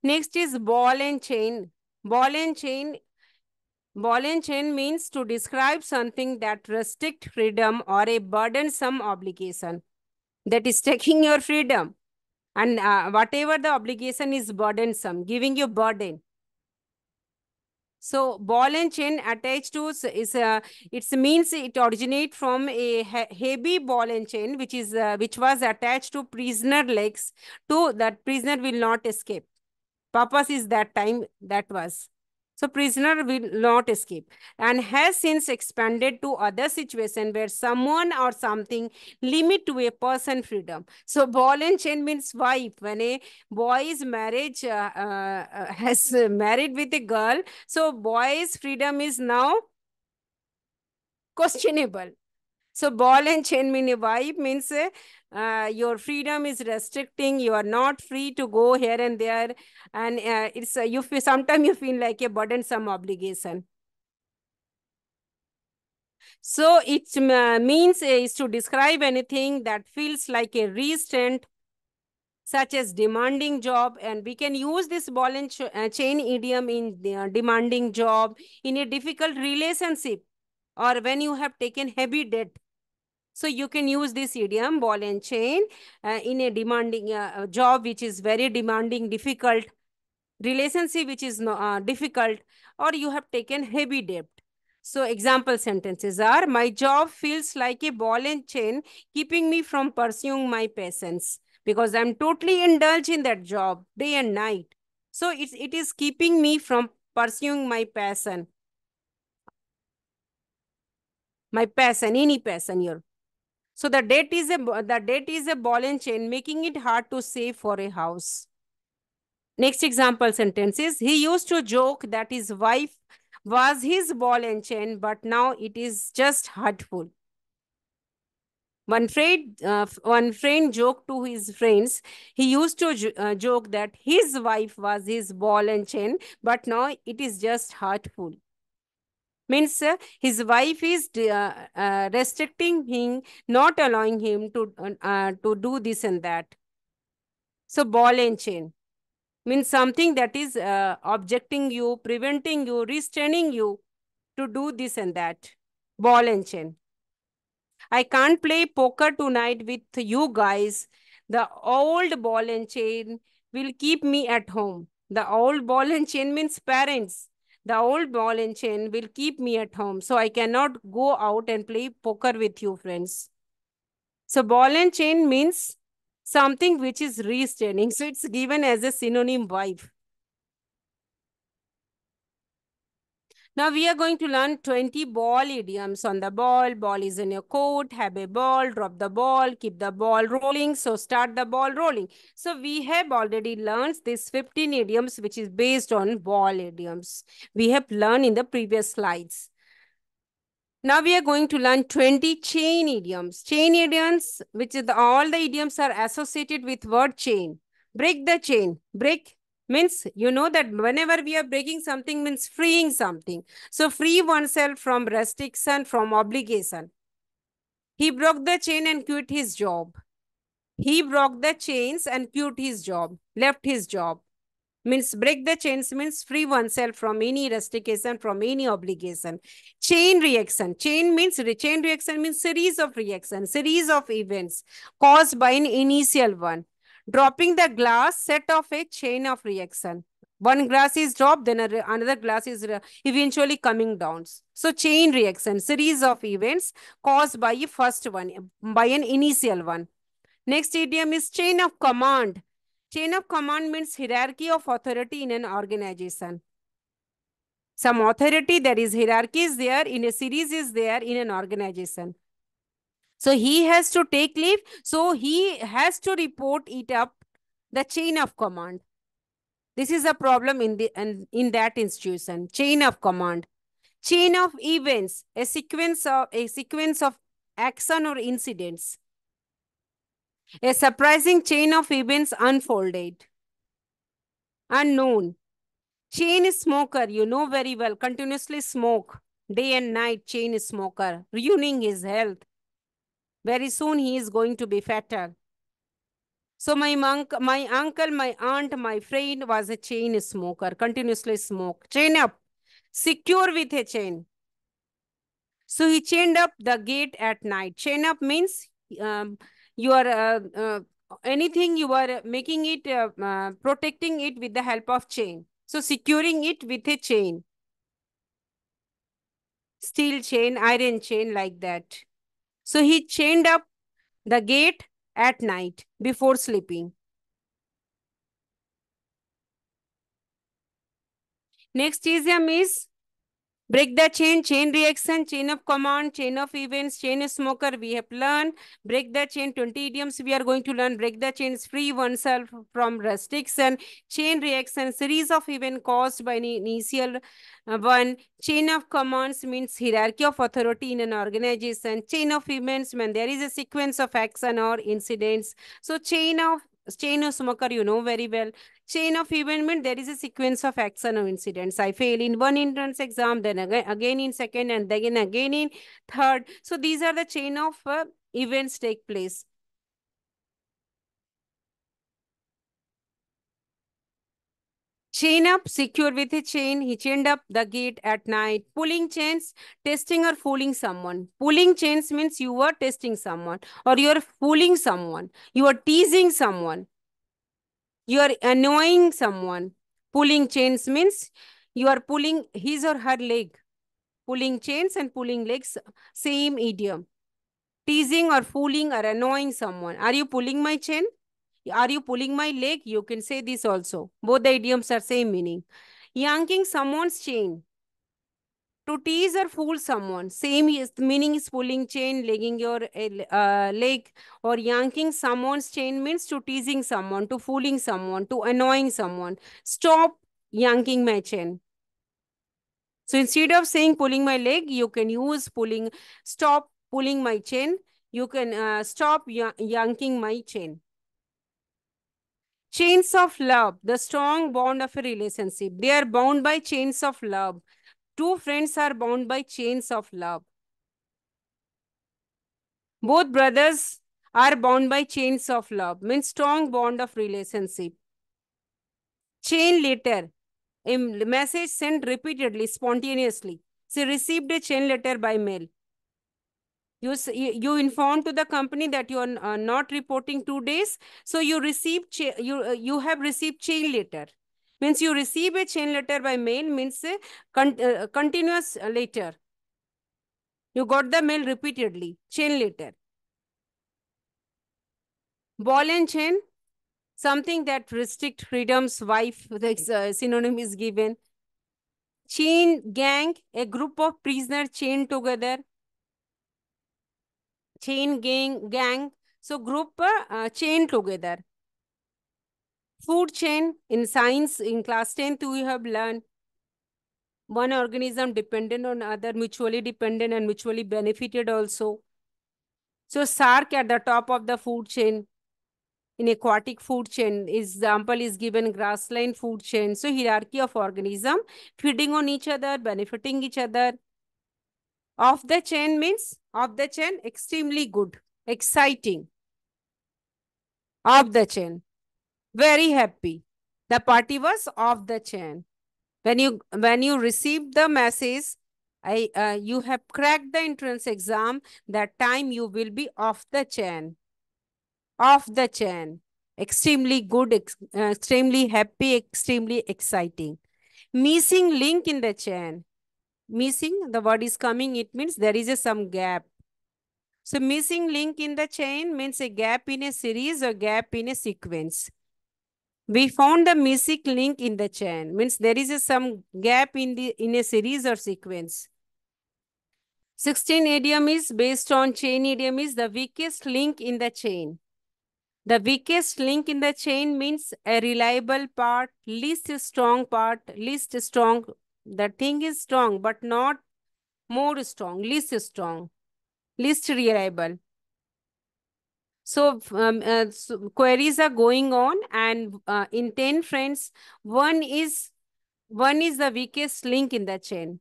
Next is ball and chain. Ball and chain. Ball and chain means to describe something that restrict freedom or a burdensome obligation. That is taking your freedom. And whatever the obligation is burdensome, giving you burden. So ball and chain attached to it means it originate from a heavy ball and chain which was attached to prisoner legs to that prisoner will not escape. Purpose is that time that was. So prisoner will not escape and has since expanded to other situation where someone or something limit to a person freedom. So ball and chain means wife. When a boy is has married with a girl, so boy's freedom is now questionable. So ball and chain mean a wife means your freedom is restricting. You are not free to go here and there, and it's you feel sometimes you feel like a burdensome obligation. So it means is to describe anything that feels like a restraint, such as demanding job, and we can use this ball and chain idiom in the demanding job, in a difficult relationship, or when you have taken heavy debt. So you can use this idiom ball and chain in a demanding job which is very demanding, difficult, relationship which is difficult, or you have taken heavy debt. So example sentences are, my job feels like a ball and chain keeping me from pursuing my passions, because I'm totally indulged in that job day and night. So it is keeping me from pursuing my passion, any passion here. So the debt is a ball and chain, making it hard to save for a house. Next example sentence is, he used to joke that his wife was his ball and chain, but now it is just hurtful. One friend joked to his friends. He used to joke that his wife was his ball and chain, but now it is just hurtful. Means his wife is restricting him, not allowing him to do this and that. So ball and chain means something that is objecting you, preventing you, restraining you to do this and that. Ball and chain. I can't play poker tonight with you guys. The old ball and chain will keep me at home. The old ball and chain means parents. The old ball and chain will keep me at home. So I cannot go out and play poker with you, friends. So ball and chain means something which is restraining. So it's given as a synonym wife. Now we are going to learn 20 ball idioms on the ball. Ball is in your court, have a ball, drop the ball, keep the ball rolling. So start the ball rolling. So we have already learned this 15 idioms which is based on ball idioms. We have learned in the previous slides. Now we are going to learn 20 chain idioms. Chain idioms, which is all the idioms are associated with word chain. Break the chain. Break means, you know that whenever we are breaking something means freeing something. So free oneself from restriction, from obligation. He broke the chain and quit his job. He broke the chains and quit his job, left his job. Means break the chains means free oneself from any restriction, from any obligation. Chain reaction. Chain reaction means series of reactions, series of events caused by an initial one. Dropping the glass set off a chain of reaction. One glass is dropped, then another glass is eventually coming down. So chain reaction, series of events caused by a first one, by an initial one. Next idiom is chain of command. Chain of command means hierarchy of authority in an organization. Some authority, there is hierarchy is there, in a series is there in an organization. So he has to take leave. So he has to report it up the chain of command. This is a problem in that institution. Chain of command. Chain of events, a sequence of action or incidents. A surprising chain of events unfolded. Unknown. Chain smoker, you know very well, continuously smoke. Day and night, chain smoker, ruining his health. Very soon he is going to be fatter. So my uncle, my aunt, my friend was a chain smoker, continuously smoke. Chain up, secure with a chain. So he chained up the gate at night. Chain up means you are anything you are making it, protecting it with the help of chain. So securing it with a chain. Steel chain, iron chain, like that. So he chained up the gate at night before sleeping. Next idiom is break the chain, chain reaction, chain of command, chain of events, chain smoker. We have learned break the chain, 20 idioms we are going to learn. Break the chain is free oneself from restriction. Chain reaction, series of events caused by an initial one. Chain of commands means hierarchy of authority in an organization. Chain of events when there is a sequence of action or incidents. So chain of smoker, you know very well. Chain of event means there is a sequence of action or incidents. I fail in one entrance exam, then again in second, and then again in third. So these are the chain of events take place. Chain up, secure with a chain. He chained up the gate at night. Pulling chains, testing or fooling someone. Pulling chains means you are testing someone or you are fooling someone. You are teasing someone. You are annoying someone. Pulling chains means you are pulling his or her leg. Pulling chains and pulling legs, same idiom. Teasing or fooling or annoying someone. Are you pulling my chain? Are you pulling my leg? You can say this also. Both the idioms are same meaning. Yanking someone's chain. To tease or fool someone. Same is, meaning is pulling chain, legging your leg, or yanking someone's chain means to teasing someone, to fooling someone, to annoying someone. Stop yanking my chain. So instead of saying pulling my leg, you can use pulling, stop pulling my chain. You can stop yanking my chain. Chains of love, the strong bond of a relationship. They are bound by chains of love. Two friends are bound by chains of love. Both brothers are bound by chains of love, means strong bond of relationship. Chain letter, a message sent repeatedly, spontaneously. She received a chain letter by mail. You inform to the company that you are not reporting 2 days, so you receive you have received chain letter. Means you receive a chain letter by mail means continuous letter. You got the mail repeatedly. Chain letter. Ball and chain, something that restrict freedom's wife. The synonym is given. Chain gang, a group of prisoners chained together. Chain gang. So group chained together. Food chain, in science, in class 10th, we have learned one organism dependent on other, mutually dependent and mutually benefited also. So shark at the top of the food chain. In aquatic food chain, example is given grassland food chain. So hierarchy of organism feeding on each other, benefiting each other. Off the chain means off the chain, extremely good, exciting. Off the chain, very happy. The party was off the chain. When you receive the message, you have cracked the entrance exam, that time you will be off the chain. Off the chain. Extremely good, extremely happy, extremely exciting. Missing link in the chain. Missing, the word is coming, it means there is some gap. So missing link in the chain means a gap in a series or gap in a sequence. We found the missing link in the chain, means there is some gap in a series or sequence. 16 idiom is based on chain idiom is the weakest link in the chain. The weakest link in the chain means a reliable part, least strong part, least strong. The thing is strong, but not more strong, least reliable. So queries are going on, and in 10 friends, one is the weakest link in the chain.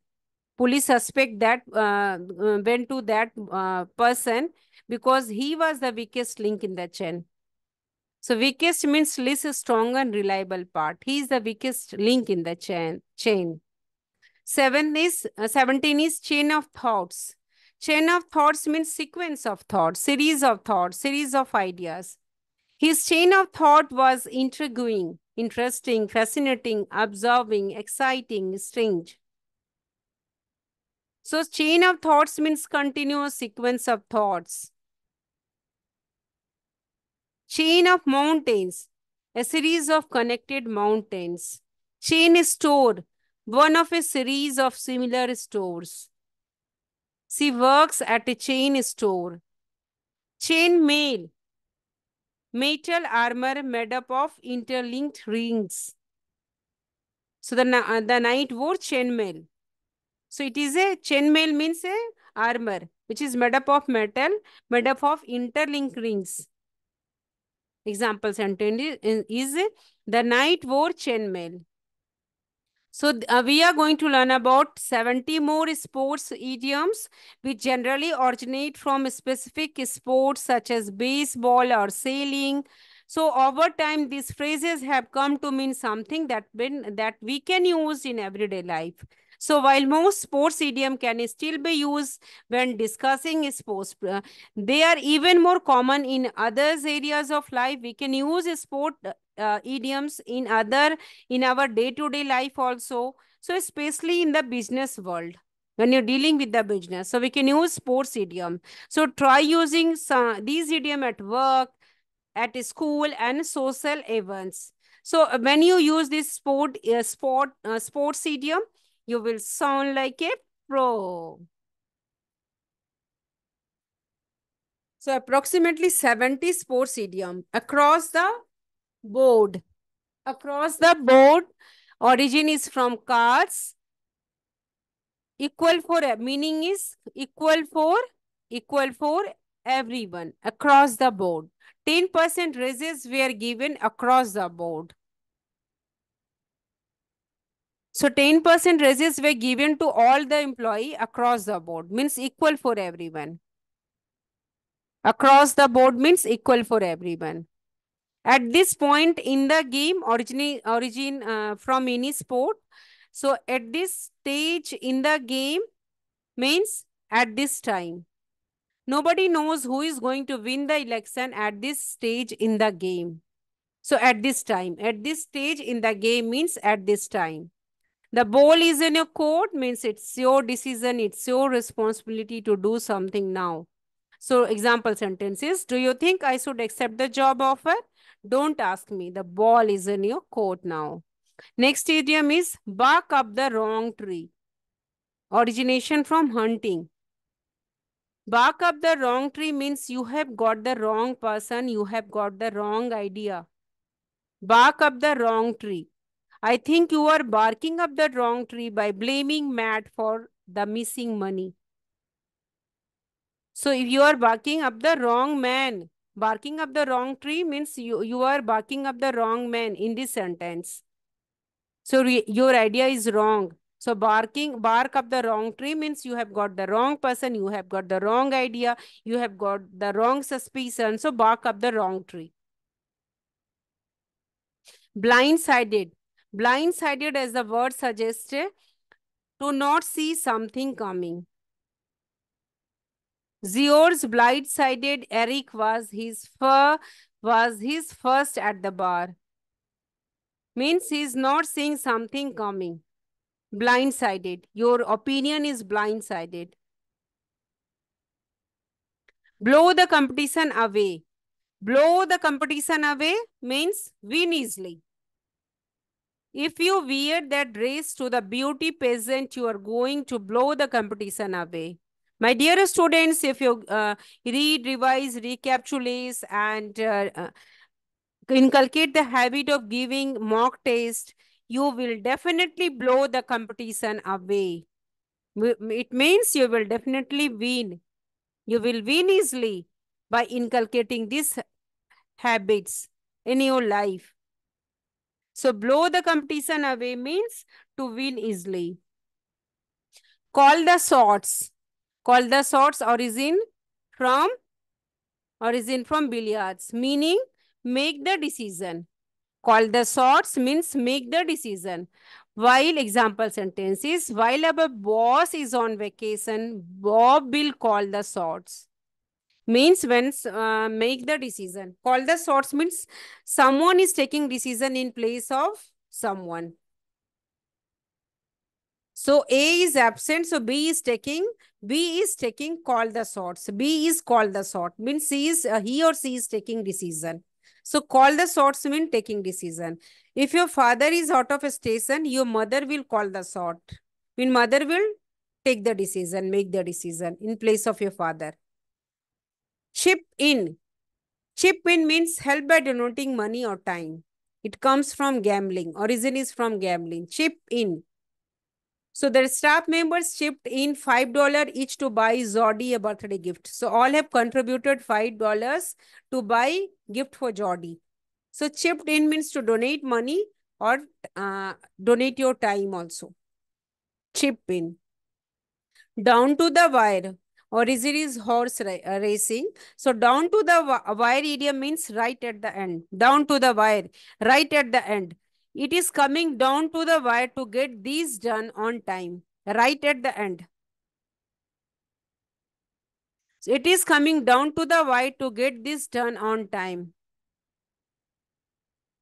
Police suspect that went to that person because he was the weakest link in the chain. So weakest means least strong and reliable part. He is the weakest link in the chain. 17 is chain of thoughts. Chain of thoughts means sequence of thoughts, series of ideas. His chain of thought was intriguing, interesting, fascinating, absorbing, exciting, strange. So chain of thoughts means continuous sequence of thoughts. Chain of mountains, a series of connected mountains. Chain store, one of a series of similar stores. She works at a chain store. Chain mail, metal armor made up of interlinked rings. So the knight wore chain mail. So it is a chain mail means a armor which is made up of metal, made up of interlinked rings. Example sentence is the night wore chainmail. So we are going to learn about 70 more sports idioms which generally originate from specific sports such as baseball or sailing. So over time, these phrases have come to mean something that we can use in everyday life. So while most sports idiom can still be used when discussing sports, they are even more common in other areas of life. We can use sport idioms in our day to day life also. So, especially in the business world, when you're dealing with the business, so we can use sports idiom. So, try using these idiom at work, at school, and social events. So, when you use this sports idiom, you will sound like a pro. So, approximately 70 sports idiom across the board. Across the board, origin is from cards. Equal for meaning is equal for everyone across the board. 10% raises were given across the board. So 10% raises were given to all the employee across the board, means equal for everyone. Across the board means equal for everyone. At this point in the game, origin from any sport. So at this stage in the game means at this time. Nobody knows who is going to win the election at this stage in the game. So at this stage in the game means at this time. The ball is in your court means it's your decision, it's your responsibility to do something now. So example sentences, do you think I should accept the job offer? Don't ask me. The ball is in your court now. Next idiom is bark up the wrong tree. Origination from hunting. Bark up the wrong tree means you have got the wrong person, you have got the wrong idea. Bark up the wrong tree. I think you are barking up the wrong tree by blaming Matt for the missing money. So if you are barking up the wrong man, barking up the wrong tree means you are barking up the wrong man in this sentence. So your idea is wrong. So bark up the wrong tree means you have got the wrong person, you have got the wrong idea, you have got the wrong suspicion. So bark up the wrong tree. Blindsided. Blindsided, as the word suggests, to not see something coming. Zior's blindsided Eric was his first at the bar. Means he's not seeing something coming. Blindsided. Your opinion is blindsided. Blow the competition away. Blow the competition away means win easily. If you wear that dress to the beauty pageant, you are going to blow the competition away. My dear students, if you read, revise, recapitulate, and inculcate the habit of giving mock test, you will definitely blow the competition away. It means you will definitely win. You will win easily by inculcating these habits in your life. So blow the competition away means to win easily. Call the shots. Call the shots from origin from billiards, meaning make the decision. Call the shots means make the decision. While example sentences, while our boss is on vacation, Bob will call the shots. Means when make the decision. Call the shots means someone is taking decision in place of someone. So A is absent, so B is taking call the shots. B is call the shot. Means he or she is taking decision. So call the shots mean taking decision. If your father is out of a station, your mother will call the shot. Mean mother will take the decision, make the decision in place of your father. Chip in. Chip in means help by donating money or time. It comes from gambling. Origin is from gambling. Chip in. So the staff members chipped in $5 each to buy Zodi a birthday gift. So all have contributed $5 to buy gift for Jody. So chipped in means to donate money or donate your time also. Chip in. Down to the wire. Or is it is horse racing. So down to the wire idiom means right at the end. Down to the wire, right at the end. It is coming down to the wire to get these done on time. Right at the end. So it is coming down to the wire to get this done on time.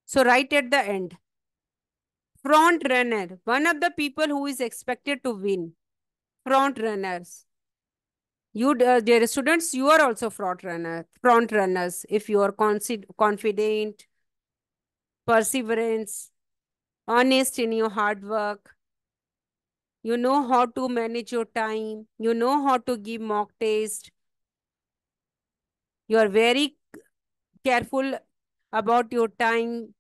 So right at the end. Front runner. One of the people who is expected to win. Front runners. You, dear students, you are also front runners. If you are confident, perseverance, honest in your hard work, you know how to manage your time, you know how to give mock test, you are very careful about your time.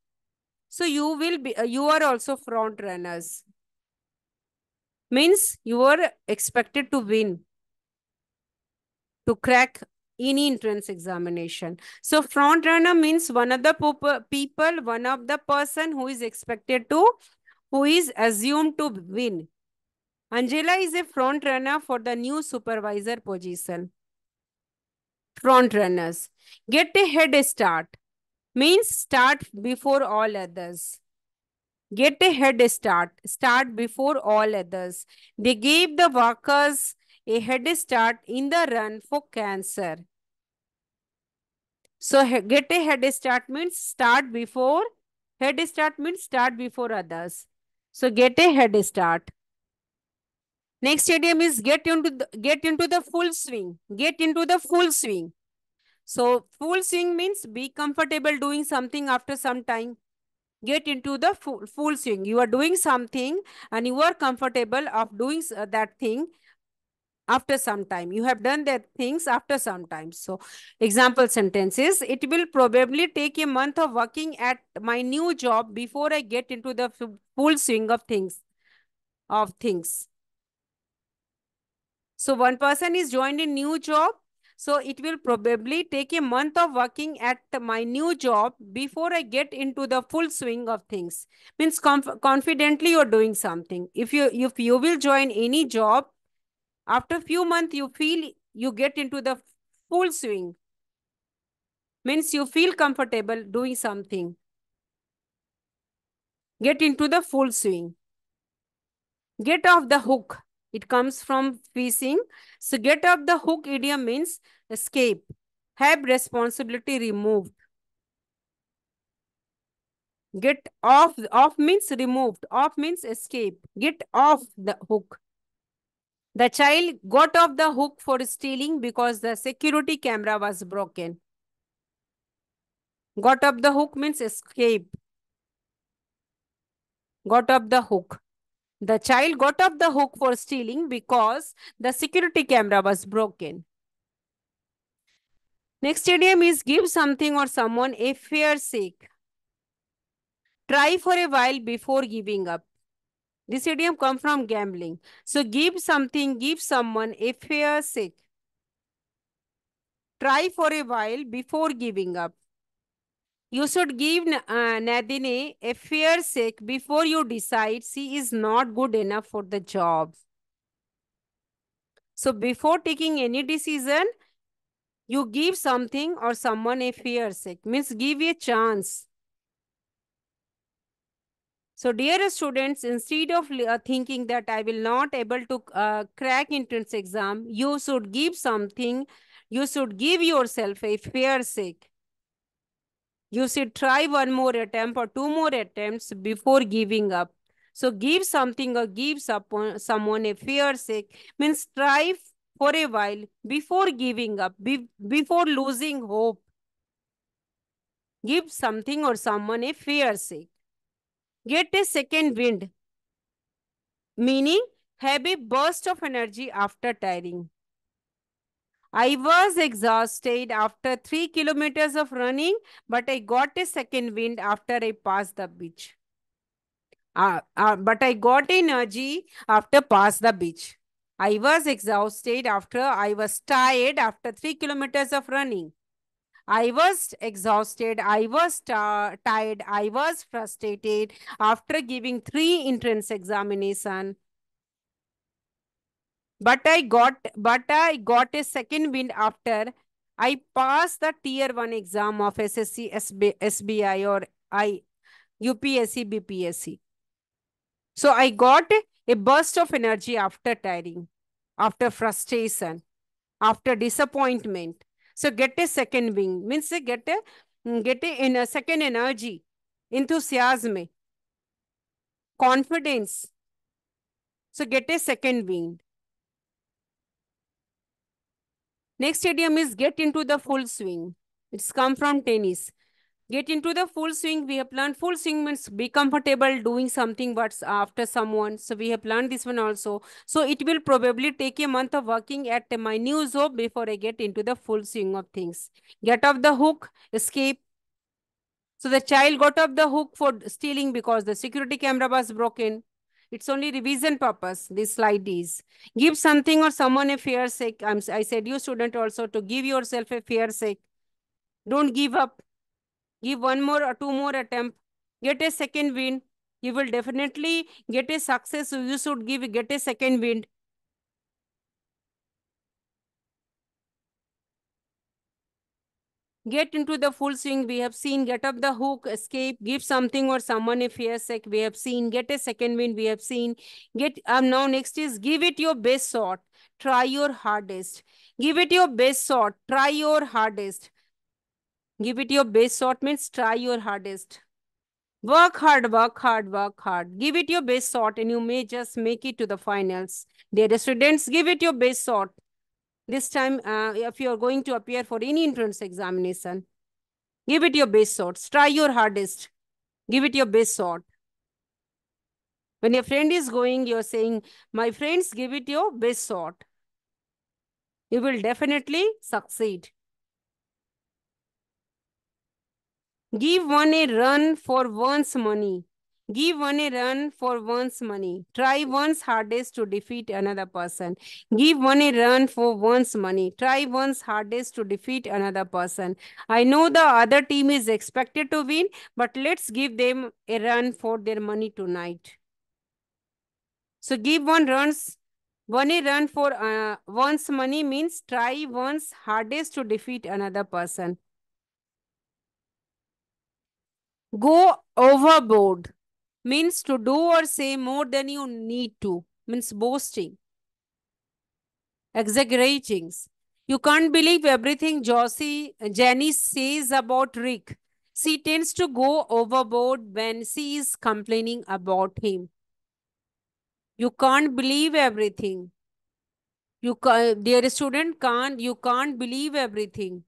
So you will be, you are also front runners. Means you are expected to win, to crack any entrance examination. So front runner means one of the people, one of the person who is expected to, who is assumed to win. Angela is a front runner for the new supervisor position. Front runners. Get a head start means start before all others. Get a head start. Start before all others. They gave the workers a head start in the run for cancer. So get a head start means start before. Head start means start before others. So get a head start. Next idiom is get into the full swing. Get into the full swing. So full swing means be comfortable doing something after some time. Get into the full swing. You are doing something and you are comfortable of doing that thing after some time. You have done that things after some time. So example sentences, it will probably take a month of working at my new job before I get into the full swing of things. So one person is joined a new job. So it will probably take a month of working at my new job before I get into the full swing of things. Means confidently you're doing something. If you will join any job, after few months you feel you get into the full swing. Means you feel comfortable doing something. Get into the full swing. Get off the hook. It comes from fishing. So get off the hook idiom means escape. Have responsibility removed. Get off. Off means removed. Off means escape. Get off the hook. The child got off the hook for stealing because the security camera was broken. Got off the hook means escape. Got off the hook. The child got off the hook for stealing because the security camera was broken. Next idiom is give something or someone a fair shake. Try for a while before giving up. This idiom comes from gambling. So give something, give someone a fair shake. Try for a while before giving up. You should give Nadine a fair shake before you decide she is not good enough for the job. So before taking any decision, you give something or someone a fair shake. Means give a chance. So dear students, instead of thinking that I will not able to crack entrance exam, you should give something. You should give yourself a fair shake. You should try one more attempt or two more attempts before giving up. So give something or give someone a fair shake means try for a while before giving up, before losing hope. Give something or someone a fair shake. Get a second wind, meaning have a burst of energy after tiring. I was exhausted after 3 kilometers of running, but I got a second wind after I passed the beach. But I got energy after past the beach. I was exhausted after I was tired after 3 kilometers of running. I was exhausted. I was tired. I was frustrated after giving three entrance examination. But I got a second wind after I passed the tier one exam of SSC, SBI, or I UPSC, BPSC. So I got a burst of energy after tiring, after frustration, after disappointment. So get a second wing means get a in a second energy, enthusiasm, confidence. So get a second wing. Next idiom is get into the full swing. It's come from tennis. Get into the full swing. We have learned full swing means be comfortable doing something but after someone. So we have learned this one also. So it will probably take a month of working at my new job before I get into the full swing of things. Get off the hook, escape. So the child got off the hook for stealing because the security camera was broken. It's only revision purpose. This slide is give something or someone a fair shake. I said you student also to give yourself a fair shake. Don't give up. Give one more or two more attempt. Get a second wind. You will definitely get a success. So you should get a second wind. Get into the full swing. We have seen get up the hook, escape, give something or someone a fair shake. We have seen get a second wind. We have seen get now next is give it your best shot. Try your hardest. Give it your best shot. Try your hardest. Give it your best shot means try your hardest. Work hard, work hard, work hard. Give it your best shot and you may just make it to the finals. Dear students, give it your best shot. This time, if you are going to appear for any entrance examination, give it your best shot. Try your hardest. Give it your best shot. When your friend is going, you're saying, my friends, give it your best shot. You will definitely succeed. Give one a run for one's money. Give one a run for one's money. Try one's hardest to defeat another person. Give one a run for one's money. Try one's hardest to defeat another person. I know the other team is expected to win, but let's give them a run for their money tonight. So give one a run for one's money means try one's hardest to defeat another person. Go overboard means to do or say more than you need to, means boasting, exaggerating. You can't believe everything Jenny says about Rick. She tends to go overboard when she is complaining about him. You can't believe everything. Dear student, you can't believe everything.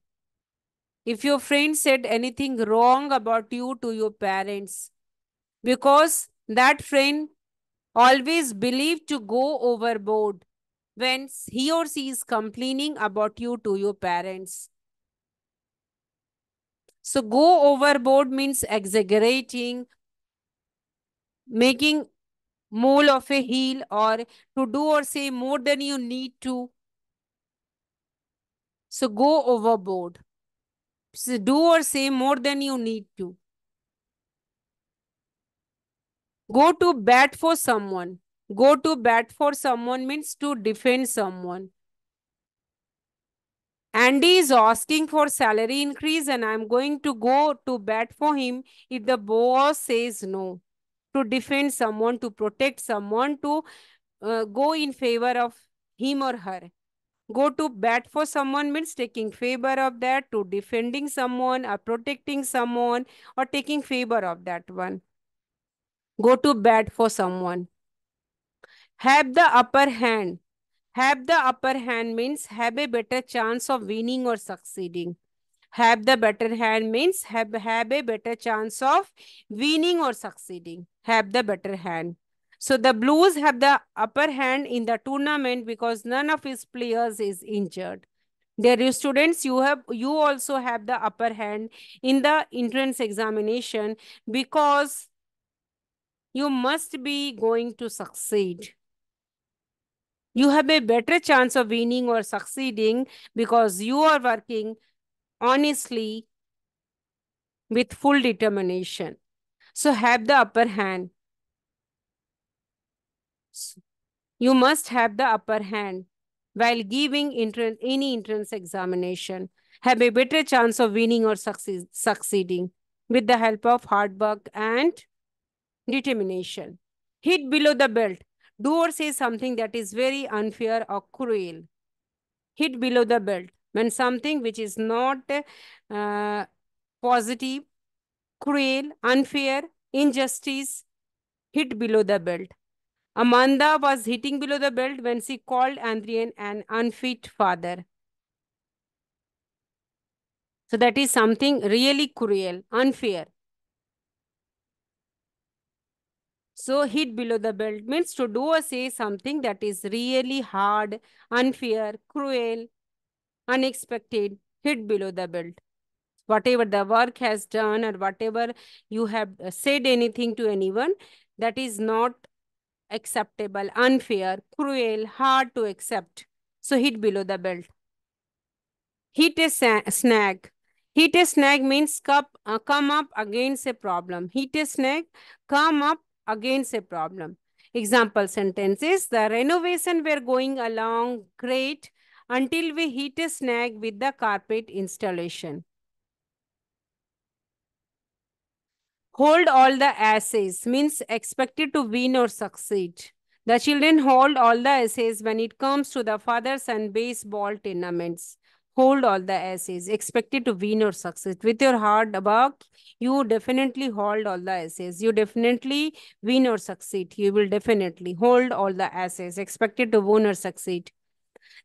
If your friend said anything wrong about you to your parents, because that friend always believed to go overboard when he or she is complaining about you to your parents. So go overboard means exaggerating, making mole of a heel, or to do or say more than you need to. So go overboard. So do or say more than you need to. Go to bat for someone. Go to bat for someone means to defend someone. Andy is asking for salary increase and I'm going to go to bat for him if the boss says no. To defend someone, to protect someone, to go in favor of him or her. Go to bat for someone means taking favor of that, to defending someone or protecting someone or taking favor of that one. Go to bat for someone. Have the upper hand. Have the upper hand means have a better chance of winning or succeeding. Have the better hand means have a better chance of winning or succeeding. Have the better hand. So the Blues have the upper hand in the tournament because none of his players is injured. Dear students, you also have the upper hand in the entrance examination because you must be going to succeed. You have a better chance of winning or succeeding because you are working honestly with full determination. So have the upper hand. You must have the upper hand while giving any entrance examination. Have a better chance of winning or succeeding with the help of hard work and determination. Hit below the belt. Do or say something that is very unfair or cruel. Hit below the belt. When something which is not uh, positive, cruel, unfair, injustice, hit below the belt. Amanda was hitting below the belt when she called Andrian an unfit father. So that is something really cruel, unfair. So hit below the belt means to do or say something that is really hard, unfair, cruel, unexpected. Hit below the belt. Whatever the work has done or whatever you have said anything to anyone, that is not acceptable, unfair, cruel, hard to accept. So hit below the belt. Hit a snag. Hit a snag means come up against a problem. Hit a snag, come up against a problem. Example sentences. The renovation were going along great until we hit a snag with the carpet installation. Hold all the essays means expected to win or succeed. The children hold all the essays when it comes to the fathers and baseball tournaments. Hold all the essays, expected to win or succeed. With your hard work, you definitely hold all the essays. You definitely win or succeed. You will definitely hold all the essays, expected to win or succeed.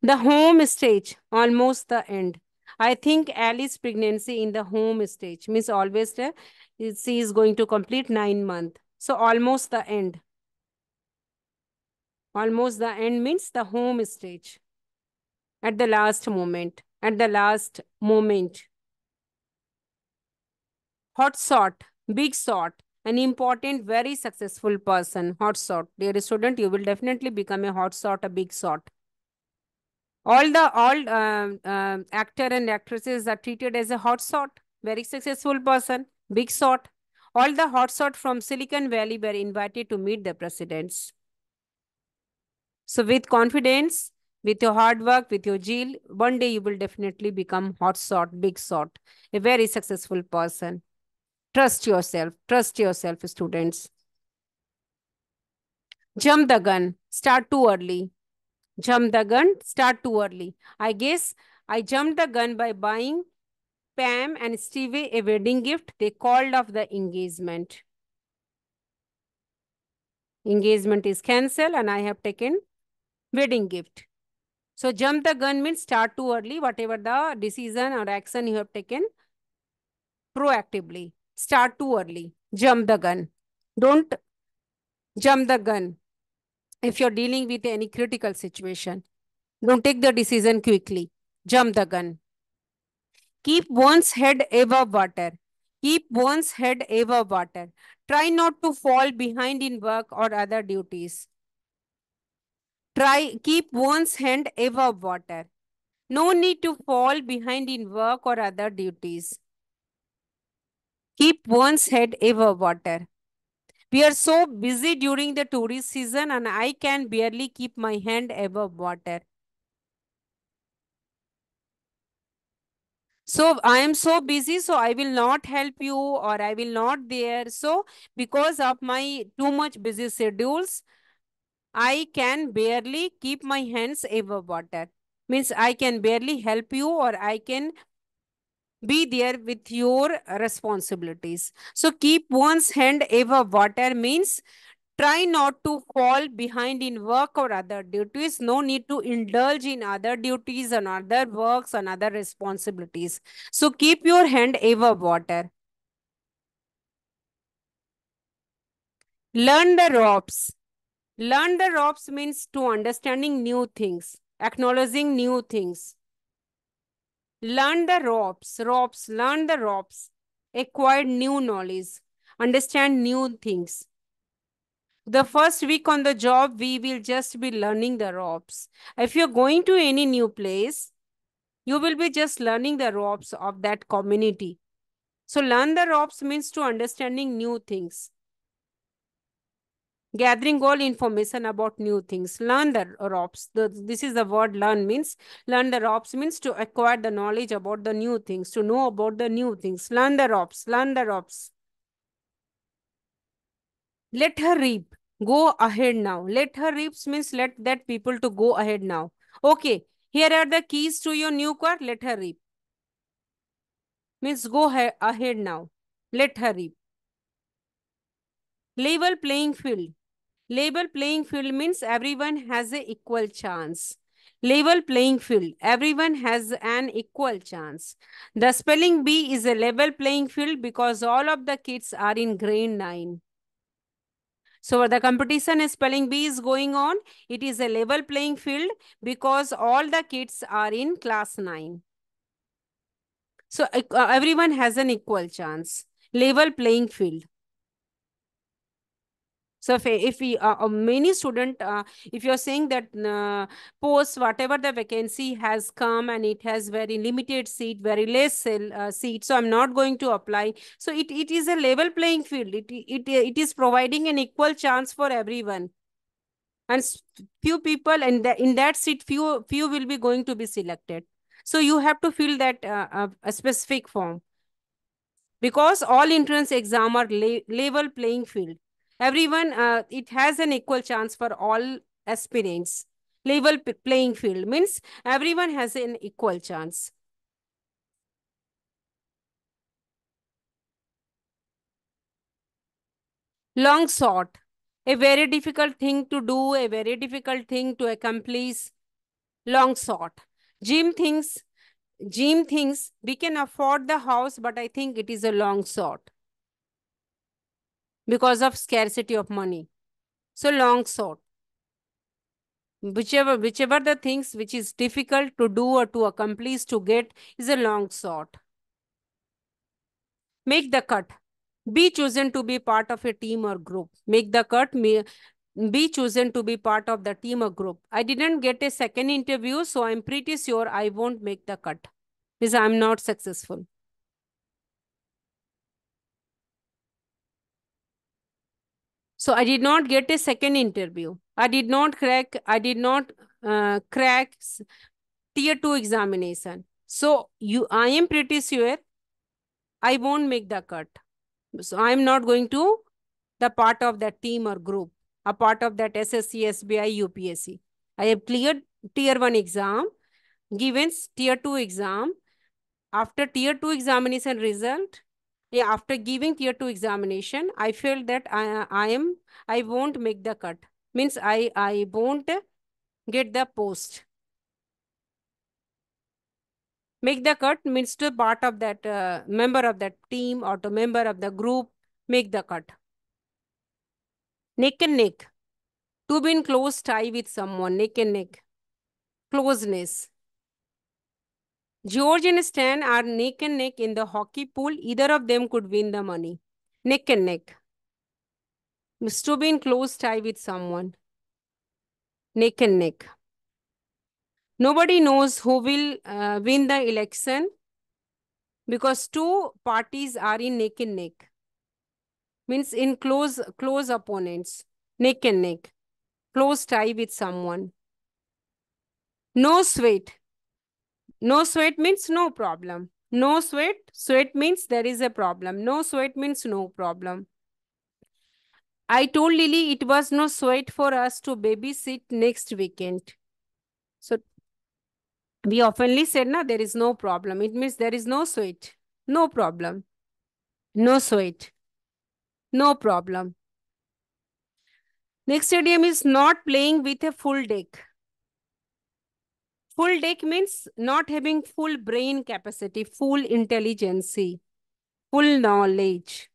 The home stage, almost the end. I think Alice's pregnancy in the home stage means always she is going to complete 9 months. So almost the end. Almost the end means the home stage. At the last moment. At the last moment. Hot shot, big shot, an important, very successful person. Hot shot. Dear student, you will definitely become a hot shot, a big shot. All actor and actresses are treated as a hot shot, very successful person, big shot. All the hot shot from Silicon Valley were invited to meet the presidents. So with confidence, with your hard work, with your zeal, one day you will definitely become hot shot, big shot, a very successful person. Trust yourself, students. Jump the gun, start too early. Jump the gun, start too early. I guess I jumped the gun by buying Pam and Stevie a wedding gift. They called off the engagement. Engagement is cancelled and I have taken wedding gift. So jump the gun means start too early. Whatever the decision or action you have taken, proactively. Start too early. Jump the gun. Don't jump the gun if you're dealing with any critical situation. Don't take the decision quickly. Jump the gun. Keep one's head above water. Keep one's head above water. Try not to fall behind in work or other duties. Keep one's hand above water. No need to fall behind in work or other duties. Keep one's head above water. We are so busy during the tourist season and I can barely keep my hand above water. So I am so busy, so I will not help you or I will not there. So because of my too much busy schedules, I can barely keep my hands above water. Means I can barely help you or I can be there with your responsibilities. So keep one's hand above water means try not to fall behind in work or other duties. No need to indulge in other duties and other works and other responsibilities. So keep your hand above water. Learn the ropes. Learn the ropes means to understanding new things, acknowledging new things. Learn the ropes, learn the ropes. Acquire new knowledge, understand new things. The first week on the job, we will just be learning the ropes. If you're going to any new place, you will be just learning the ropes of that community. So learn the ropes means to understanding new things, gathering all information about new things. Learn the ropes. This is the word learn means. Learn the ropes means to acquire the knowledge about the new things, to know about the new things. Learn the ropes. Learn the ropes. Let her reap. Go ahead now. Let her reap means let that people to go ahead now. Okay. Here are the keys to your new car. Let her reap. Means go ahead now. Let her reap. Level playing field. Level playing field means everyone has a equal chance. Level playing field. Everyone has an equal chance. The spelling bee is a level playing field because all of the kids are in grade 9. So the competition spelling bee is going on. It is a level playing field because all the kids are in class 9. So everyone has an equal chance. Level playing field. So if we many student, if you're saying that post whatever the vacancy has come and it has very limited seat, very less seat, so I'm not going to apply. So it is a level playing field. It is providing an equal chance for everyone. And few people in that seat, few will be going to be selected. So you have to fill that a specific form because all entrance exam are level playing field. Everyone, it has an equal chance for all aspirants. Level playing field means everyone has an equal chance. Long shot, a very difficult thing to do, a very difficult thing to accomplish. Long shot. Jim thinks Jim thinks we can afford the house, but I think it is a long shot because of scarcity of money. So long shot. Whichever the things which is difficult to do or to accomplish to get is a long shot. Make the cut. Be chosen to be part of a team or group. Make the cut. Be chosen to be part of the team or group. I didn't get a second interview, so I'm pretty sure I won't make the cut because I'm not successful. So I did not get a second interview. I did not crack tier 2 examination. So I am pretty sure I won't make the cut. So I'm not going to the part of that team or group, a part of that SSC, SBI, UPSC. I have cleared tier 1 exam, given tier 2 exam. After tier 2 examination result, yeah, after giving tier 2 examination, I felt that I won't make the cut. Means I won't get the post. Make the cut means to part of that member of that team or to member of the group. Make the cut. Neck and neck. To be in close tie with someone. Neck and neck. Closeness. George and Stan are neck and neck in the hockey pool. Either of them could win the money. Neck and neck. Means to be in close tie with someone. Neck and neck. Nobody knows who will win the election because two parties are in neck and neck. Means in close opponents. Neck and neck. Close tie with someone. No sweat. No sweat means no problem. No sweat. Sweat means there is a problem. No sweat means no problem. I told Lily it was no sweat for us to babysit next weekend. So we oftenly said, na, there is no problem. It means there is no sweat. No problem. No sweat. No problem. Next idiom is not playing with a full deck. Full deck means not having full brain capacity, full intelligence, full knowledge.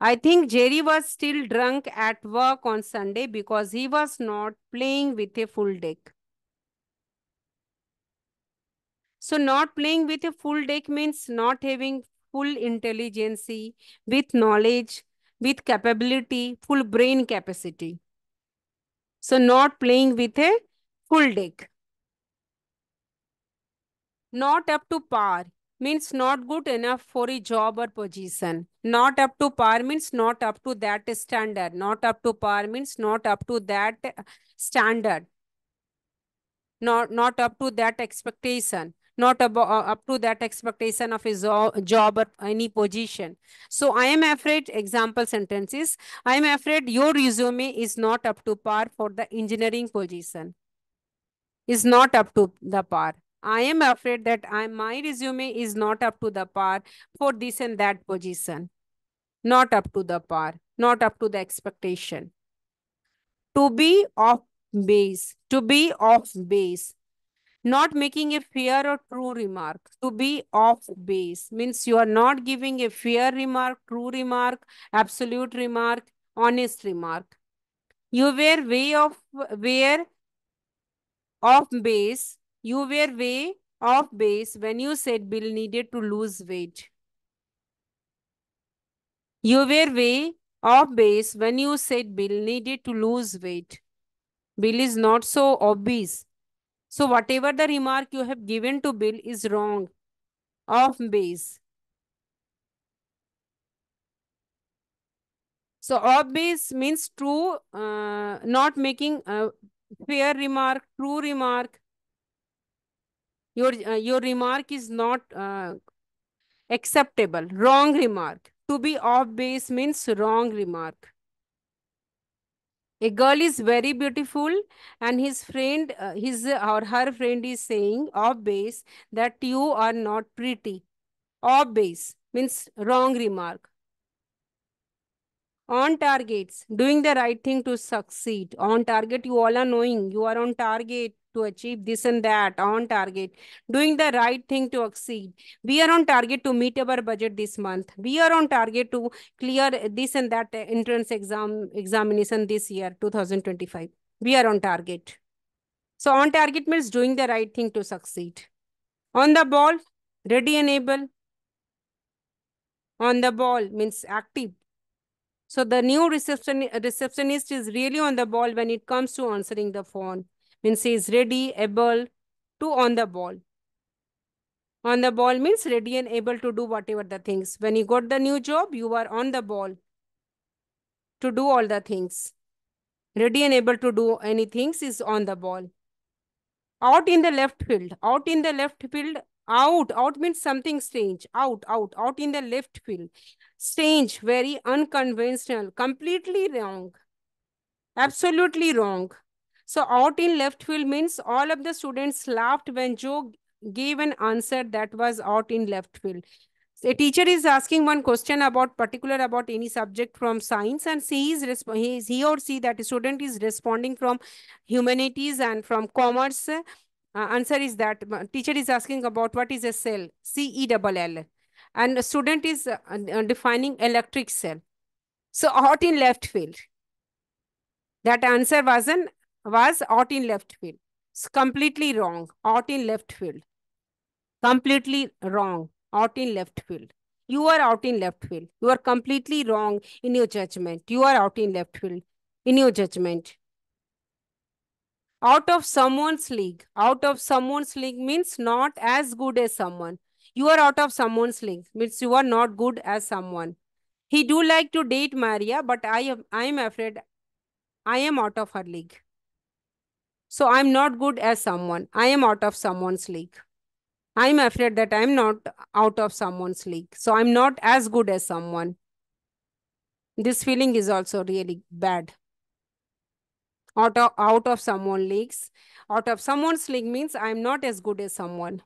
I think Jerry was still drunk at work on Sunday because he was not playing with a full deck. So not playing with a full deck means not having full intelligence with knowledge, with capability, full brain capacity. So not playing with a full deck. Not up to par means not good enough for a job or position. Not up to par means not up to that standard. Not up to par means not up to that standard. Not up to that expectation. Not up to that expectation of a job or any position. So I am afraid, example sentences, I am afraid your resume is not up to par for the engineering position. Is not up to the par. I am afraid that my resume is not up to the par for this and that position. Not up to the par, not up to the expectation. To be off base, to be off base, not making a fair or true remark. To be off base means you are not giving a fair remark, true remark, absolute remark, honest remark. You were were off base. You were way off base when you said Bill needed to lose weight. You were way off base when you said Bill needed to lose weight. Bill is not so obese. So whatever the remark you have given to Bill is wrong, off base. So off base means true, not making a fair remark, true remark. Your remark is not acceptable. Wrong remark. To be off base means wrong remark. A girl is very beautiful, and his friend, his or her friend is saying off base that you are not pretty. Off base means wrong remark. On targets, doing the right thing to succeed. On target, you all are knowing you are on target to achieve this and that. On target, doing the right thing to succeed. We are on target to meet our budget this month. We are on target to clear this and that entrance examination this year, 2025. We are on target. So on target means doing the right thing to succeed. On the ball, ready and able. On the ball means active. So the new receptionist is really on the ball when it comes to answering the phone. Means he is ready, able to on the ball. On the ball means ready and able to do whatever the things. When you got the new job, you are on the ball to do all the things. Ready and able to do any things is on the ball. Out in the left field. Out in the left field. Out means something strange. Out in the left field. Strange, very unconventional, completely wrong. Absolutely wrong. So out in left field means all of the students laughed when Joe gave an answer that was out in left field. A teacher is asking one question about particular about any subject from science, and he or she, that student, is responding from humanities and from commerce. Answer is that teacher is asking about what is a cell, CELL, and the student is defining electric cell. So out in left field. That answer was out in left field. It's completely wrong. Out in left field. Completely wrong. Out in left field. You are out in left field. You are completely wrong in your judgment. You are out in left field in your judgment. Out of someone's league. Out of someone's league means not as good as someone. You are out of someone's league means you are not good as someone. He do like to date Maria, but I am afraid I am out of her league. So I'm not good as someone. I am out of someone's league. I'm afraid that I'm not out of someone's league. So I'm not as good as someone. This feeling is also really bad. Out of someone's leagues. Out of someone's league means I'm not as good as someone.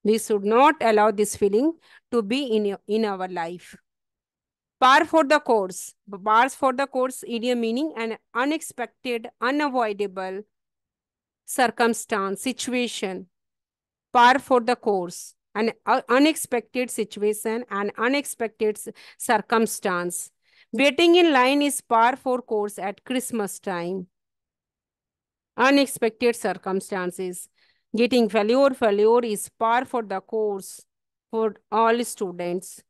We should not allow this feeling to be in our life. Par for the course. Pars for the course, idiom meaning an unexpected, unavoidable circumstance, situation. Par for the course, an unexpected situation, an unexpected circumstance. Waiting in line is par for course at Christmas time. Unexpected circumstances. Getting failure is par for the course for all students.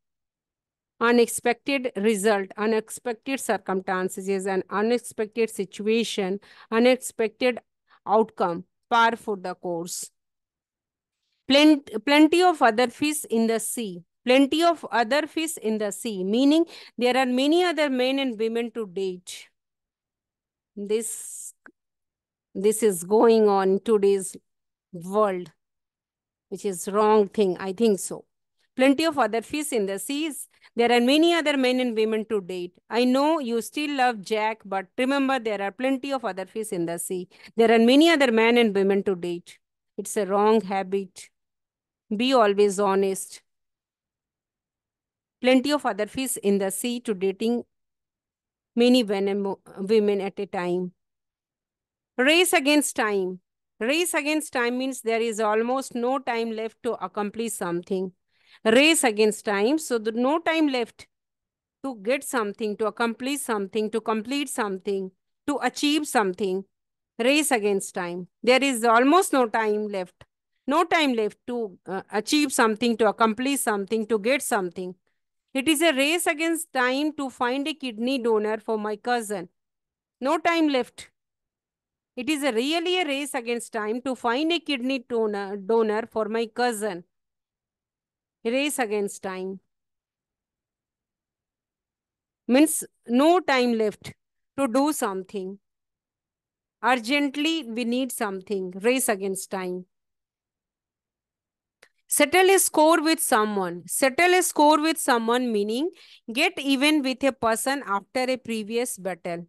unexpected result, unexpected circumstances, an unexpected situation, unexpected outcome, par for the course. Plenty of other fish in the sea. Plenty of other fish in the sea, meaning there are many other men and women to date. This, this is going on in today's world, which is wrong thing. I think so. Plenty of other fish in the seas. There are many other men and women to date. I know you still love Jack, but remember there are plenty of other fish in the sea. There are many other men and women to date. It's a wrong habit. Be always honest. Plenty of other fish in the sea to dating many women at a time. Race against time. Race against time means there is almost no time left to accomplish something. Race against time, so no time left to get something, to accomplish something, to complete something, to achieve something. Race against time. There is almost no time left. No time left to achieve something, to accomplish something, to get something. It is a race against time to find a kidney donor for my cousin. No time left. It is really a race against time to find a kidney donor for my cousin. Race against time means no time left to do something. Urgently, we need something. Race against time. Settle a score with someone. Settle a score with someone meaning get even with a person after a previous battle.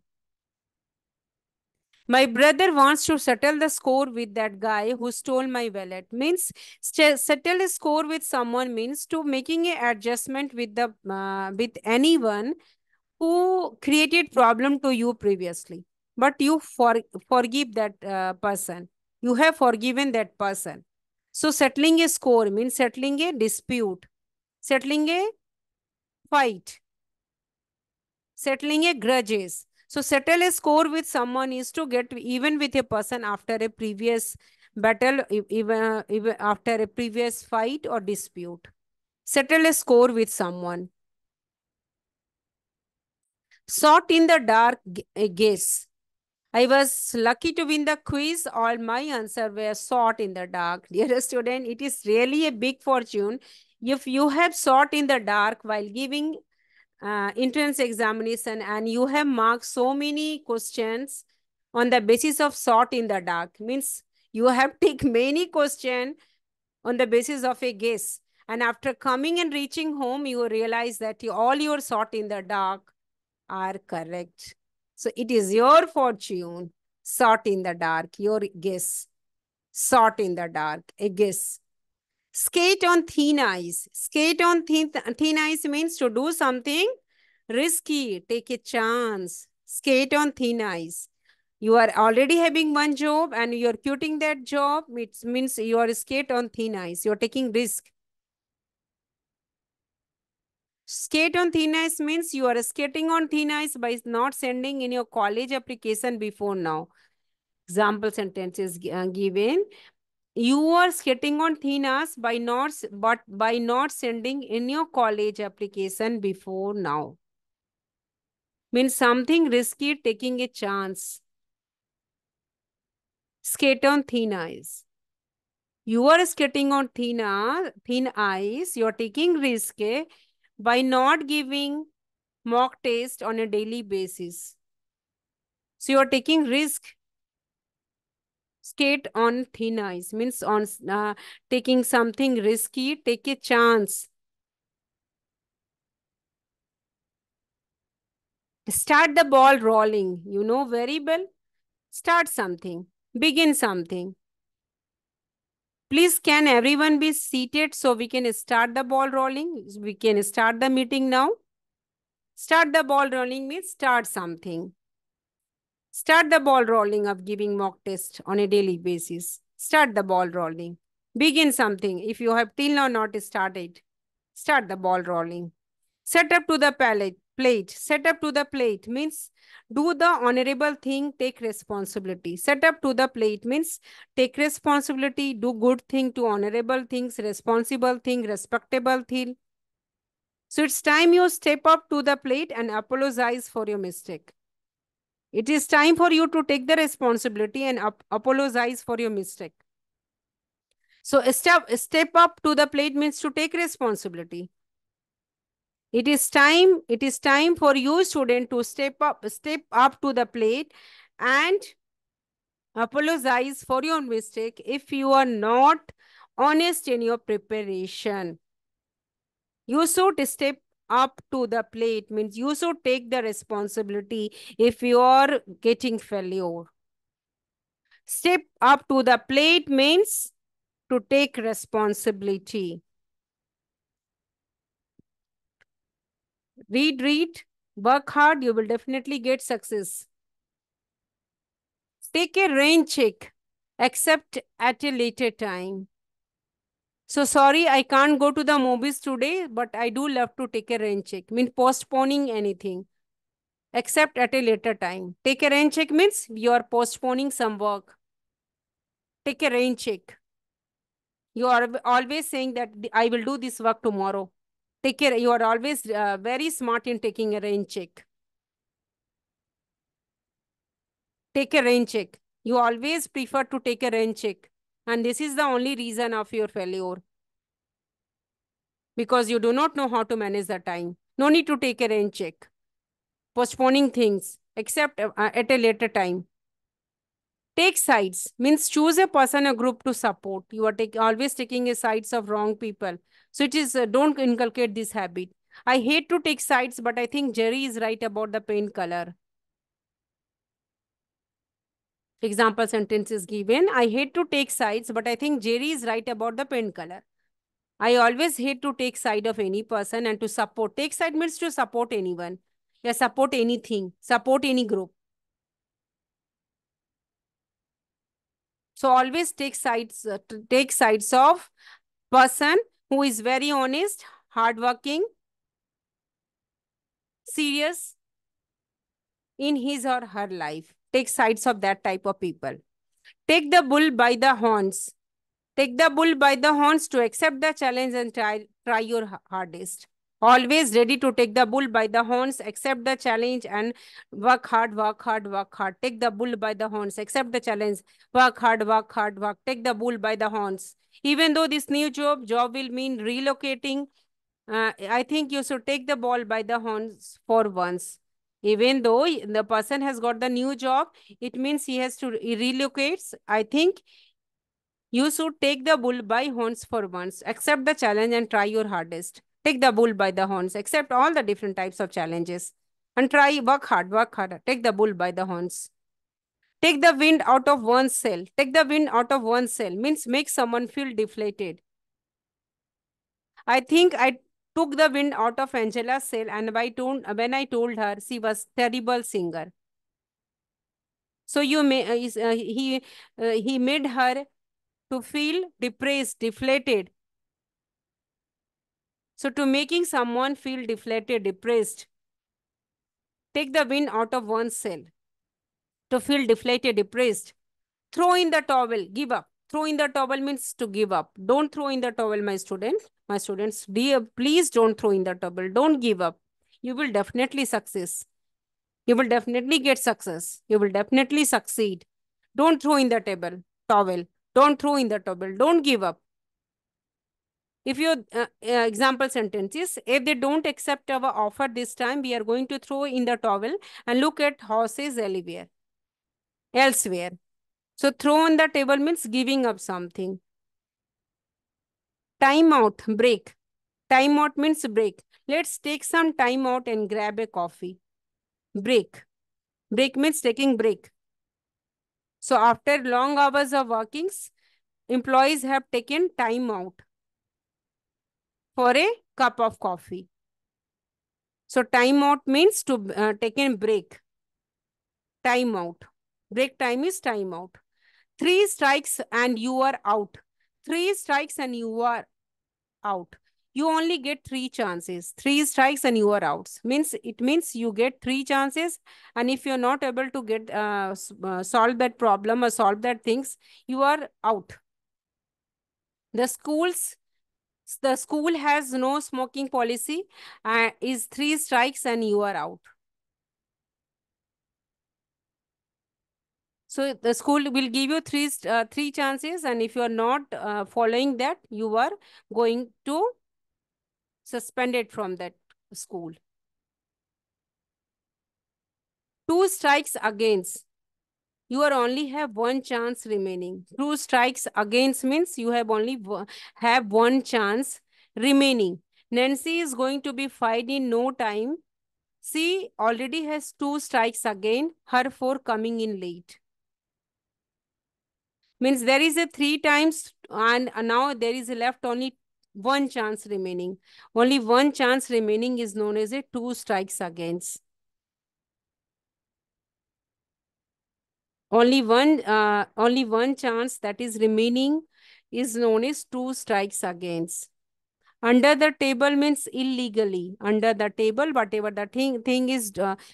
My brother wants to settle the score with that guy who stole my wallet. Means settle a score with someone means to making a adjustment with anyone who created problem to you previously. But you forgive that person. You have forgiven that person. So settling a score means settling a dispute, settling a fight, settling a grudges. So settle a score with someone is to get even with a person after a previous battle, even after a previous fight or dispute. Settle a score with someone. Sought in the dark guess. I was lucky to win the quiz. All my answers were sought in the dark. Dear student, it is really a big fortune if you have sought in the dark while giving entrance examination and you have marked so many questions on the basis of sought in the dark. Means you have taken many questions on the basis of a guess. And after coming and reaching home, you realize that all your sought in the dark are correct. So it is your fortune, sought in the dark, your guess, sought in the dark, a guess. Skate on thin ice. Skate on thin ice means to do something risky, take a chance. Skate on thin ice. You are already having one job and you are quitting that job. It means you are skate on thin ice. You are taking risk. Skate on thin ice means you are skating on thin ice by not sending in your college application before now. Example sentence is given. You are skating on thin ice by not sending in your college application before now. Means something risky, taking a chance. Skate on thin ice. You are skating on thin ice. You are taking risk by not giving mock test on a daily basis. So you are taking risk. Skate on thin ice means on taking something risky, take a chance. Start the ball rolling. You know very well. Start something. Begin something. Please, can everyone be seated so we can start the ball rolling? We can start the meeting now. Start the ball rolling means start something. Start the ball rolling of giving mock test on a daily basis. Start the ball rolling. Begin something. If you have till now not started, start the ball rolling. Set up to the plate. Set up to the plate means do the honorable thing, take responsibility. Set up to the plate means take responsibility, do good thing, to honorable things, responsible thing, respectable thing. So it's time you step up to the plate and apologize for your mistake. It is time for you to take the responsibility and apologize for your mistake. So step up to the plate means to take responsibility. It is time for you, student, to step up to the plate and apologize for your mistake if you are not honest in your preparation. You should step up to the plate means you should take the responsibility if you are getting failure. Step up to the plate means to take responsibility. Read, work hard, you will definitely get success. Take a rain check, except at a later time. So sorry, I can't go to the movies today, but I do love to take a rain check. Means postponing anything, except at a later time. Take a rain check means you are postponing some work. Take a rain check. You are always saying that I will do this work tomorrow. Take care. You are always very smart in taking a rain check. Take a rain check. You always prefer to take a rain check. And this is the only reason of your failure. Because you do not know how to manage the time. No need to take a rain check. Postponing things, except at a later time. Take sides means choose a person, a group to support. You are always taking a sides of wrong people. So it is, don't inculcate this habit. I hate to take sides, but I think Jerry is right about the paint color. Example sentence is given. I hate to take sides, but I think Jerry is right about the paint color. I always hate to take side of any person and to support. Take side means to support anyone. Yeah, support anything, support any group. So always take sides of person who is very honest, hardworking, serious in his or her life. Take sides of that type of people. Take the bull by the horns. Take the bull by the horns to accept the challenge and try your hardest. Always ready to take the bull by the horns, accept the challenge and work hard, work hard, work hard. Take the bull by the horns, accept the challenge, work hard, work hard, work. Take the bull by the horns. Even though this new job will mean relocating, I think you should take the ball by the horns for once. Even though the person has got the new job, it means he has to relocate. I think you should take the bull by horns for once. Accept the challenge and try your hardest. Take the bull by the horns. Accept all the different types of challenges. And try, work hard, work hard. Take the bull by the horns. Take the wind out of one's sail. Take the wind out of one's sail means make someone feel deflated. I think I took the wind out of Angela's sail and when I told her she was terrible singer. So he made her to feel depressed, deflated. So to making someone feel deflated, depressed, take the wind out of one's sail. To feel deflated, depressed, throw in the towel, give up. Throw in the towel means to give up. Don't throw in the towel, my student. My students, dear, please don't throw in the towel. Don't give up. You will definitely success. You will definitely get success. You will definitely succeed. Don't throw in the towel. Don't throw in the towel. Don't give up. If your example sentence is, if they don't accept our offer this time, we are going to throw in the towel and look at horses elsewhere. So throw on the table means giving up something. Time out, break. Time out means break. Let's take some time out and grab a coffee. Break. Break means taking break. So after long hours of workings, employees have taken time out for a cup of coffee. So time out means to take a break. Time out. Break time is time out. 3 strikes and you are out. 3 strikes and you are out. You only get 3 chances. 3 strikes and you are out. It means you get 3 chances, and if you're not able to get solve that problem or solve that things, you are out. The schools The school has no smoking policy, is 3 strikes and you are out. So the school will give you three chances, and if you are not following that, you are going to suspended from that school. 2 strikes against. You are only have one chance remaining. 2 strikes against means you have only have one chance remaining. Nancy is going to be fired in no time. She already has 2 strikes again. Her 4 coming in late. Means there is a 3 times, and now there is left only one chance remaining. Only one chance remaining is known as a 2 strikes against. Only one chance that is remaining is known as 2 strikes against. Under the table means illegally. Under the table, whatever the thing is,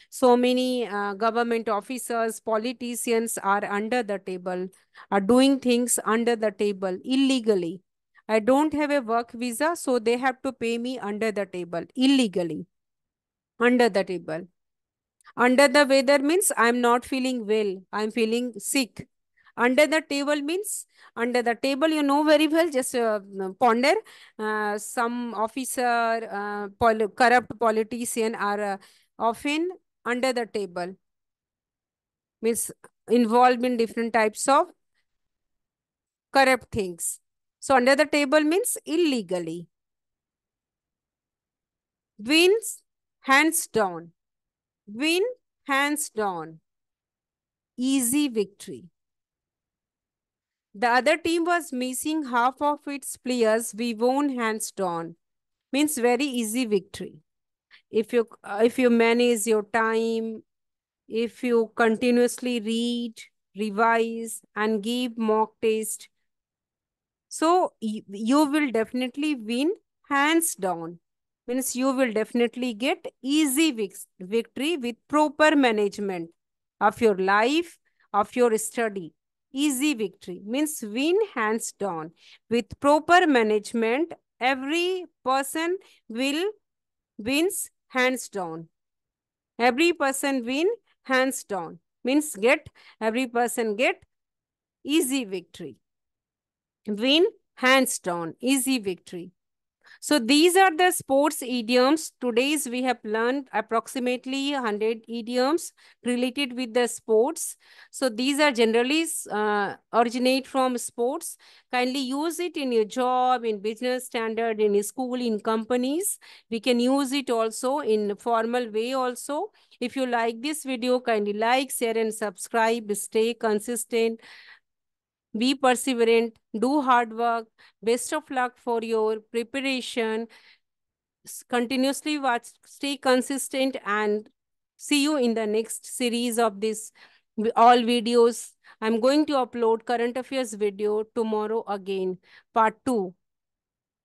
so many government officers, politicians are under the table, are doing things under the table illegally. I don't have a work visa, so they have to pay me under the table illegally. Under the table. Under the weather means I'm not feeling well. I'm feeling sick. Under the table means under the table, you know very well, just ponder. Some officer, corrupt politician are often under the table, means involved in different types of corrupt things. So under the table means illegally. Wins, hands down. Win, hands down. Easy victory. The other team was missing half of its players. We won hands down. Means very easy victory. If you manage your time, if you continuously read, revise, and give mock test, so you will definitely win hands down. Means you will definitely get easy victory with proper management of your life, of your study. Easy victory means win hands down. With proper management, every person will wins hands down. Every person win hands down. Means every person get easy victory. Win hands down. Easy victory. So these are the sports idioms. Today's we have learned approximately 100 idioms related with the sports. So these are generally originate from sports. Kindly use it in your job, in business standard, in school, in companies. We can use it also in formal way also. If you like this video, kindly like, share and subscribe. Stay consistent. Be perseverant, do hard work. Best of luck for your preparation. Continuously watch, stay consistent, and see you in the next series of this all videos. I'm going to upload current affairs video tomorrow again, part 2.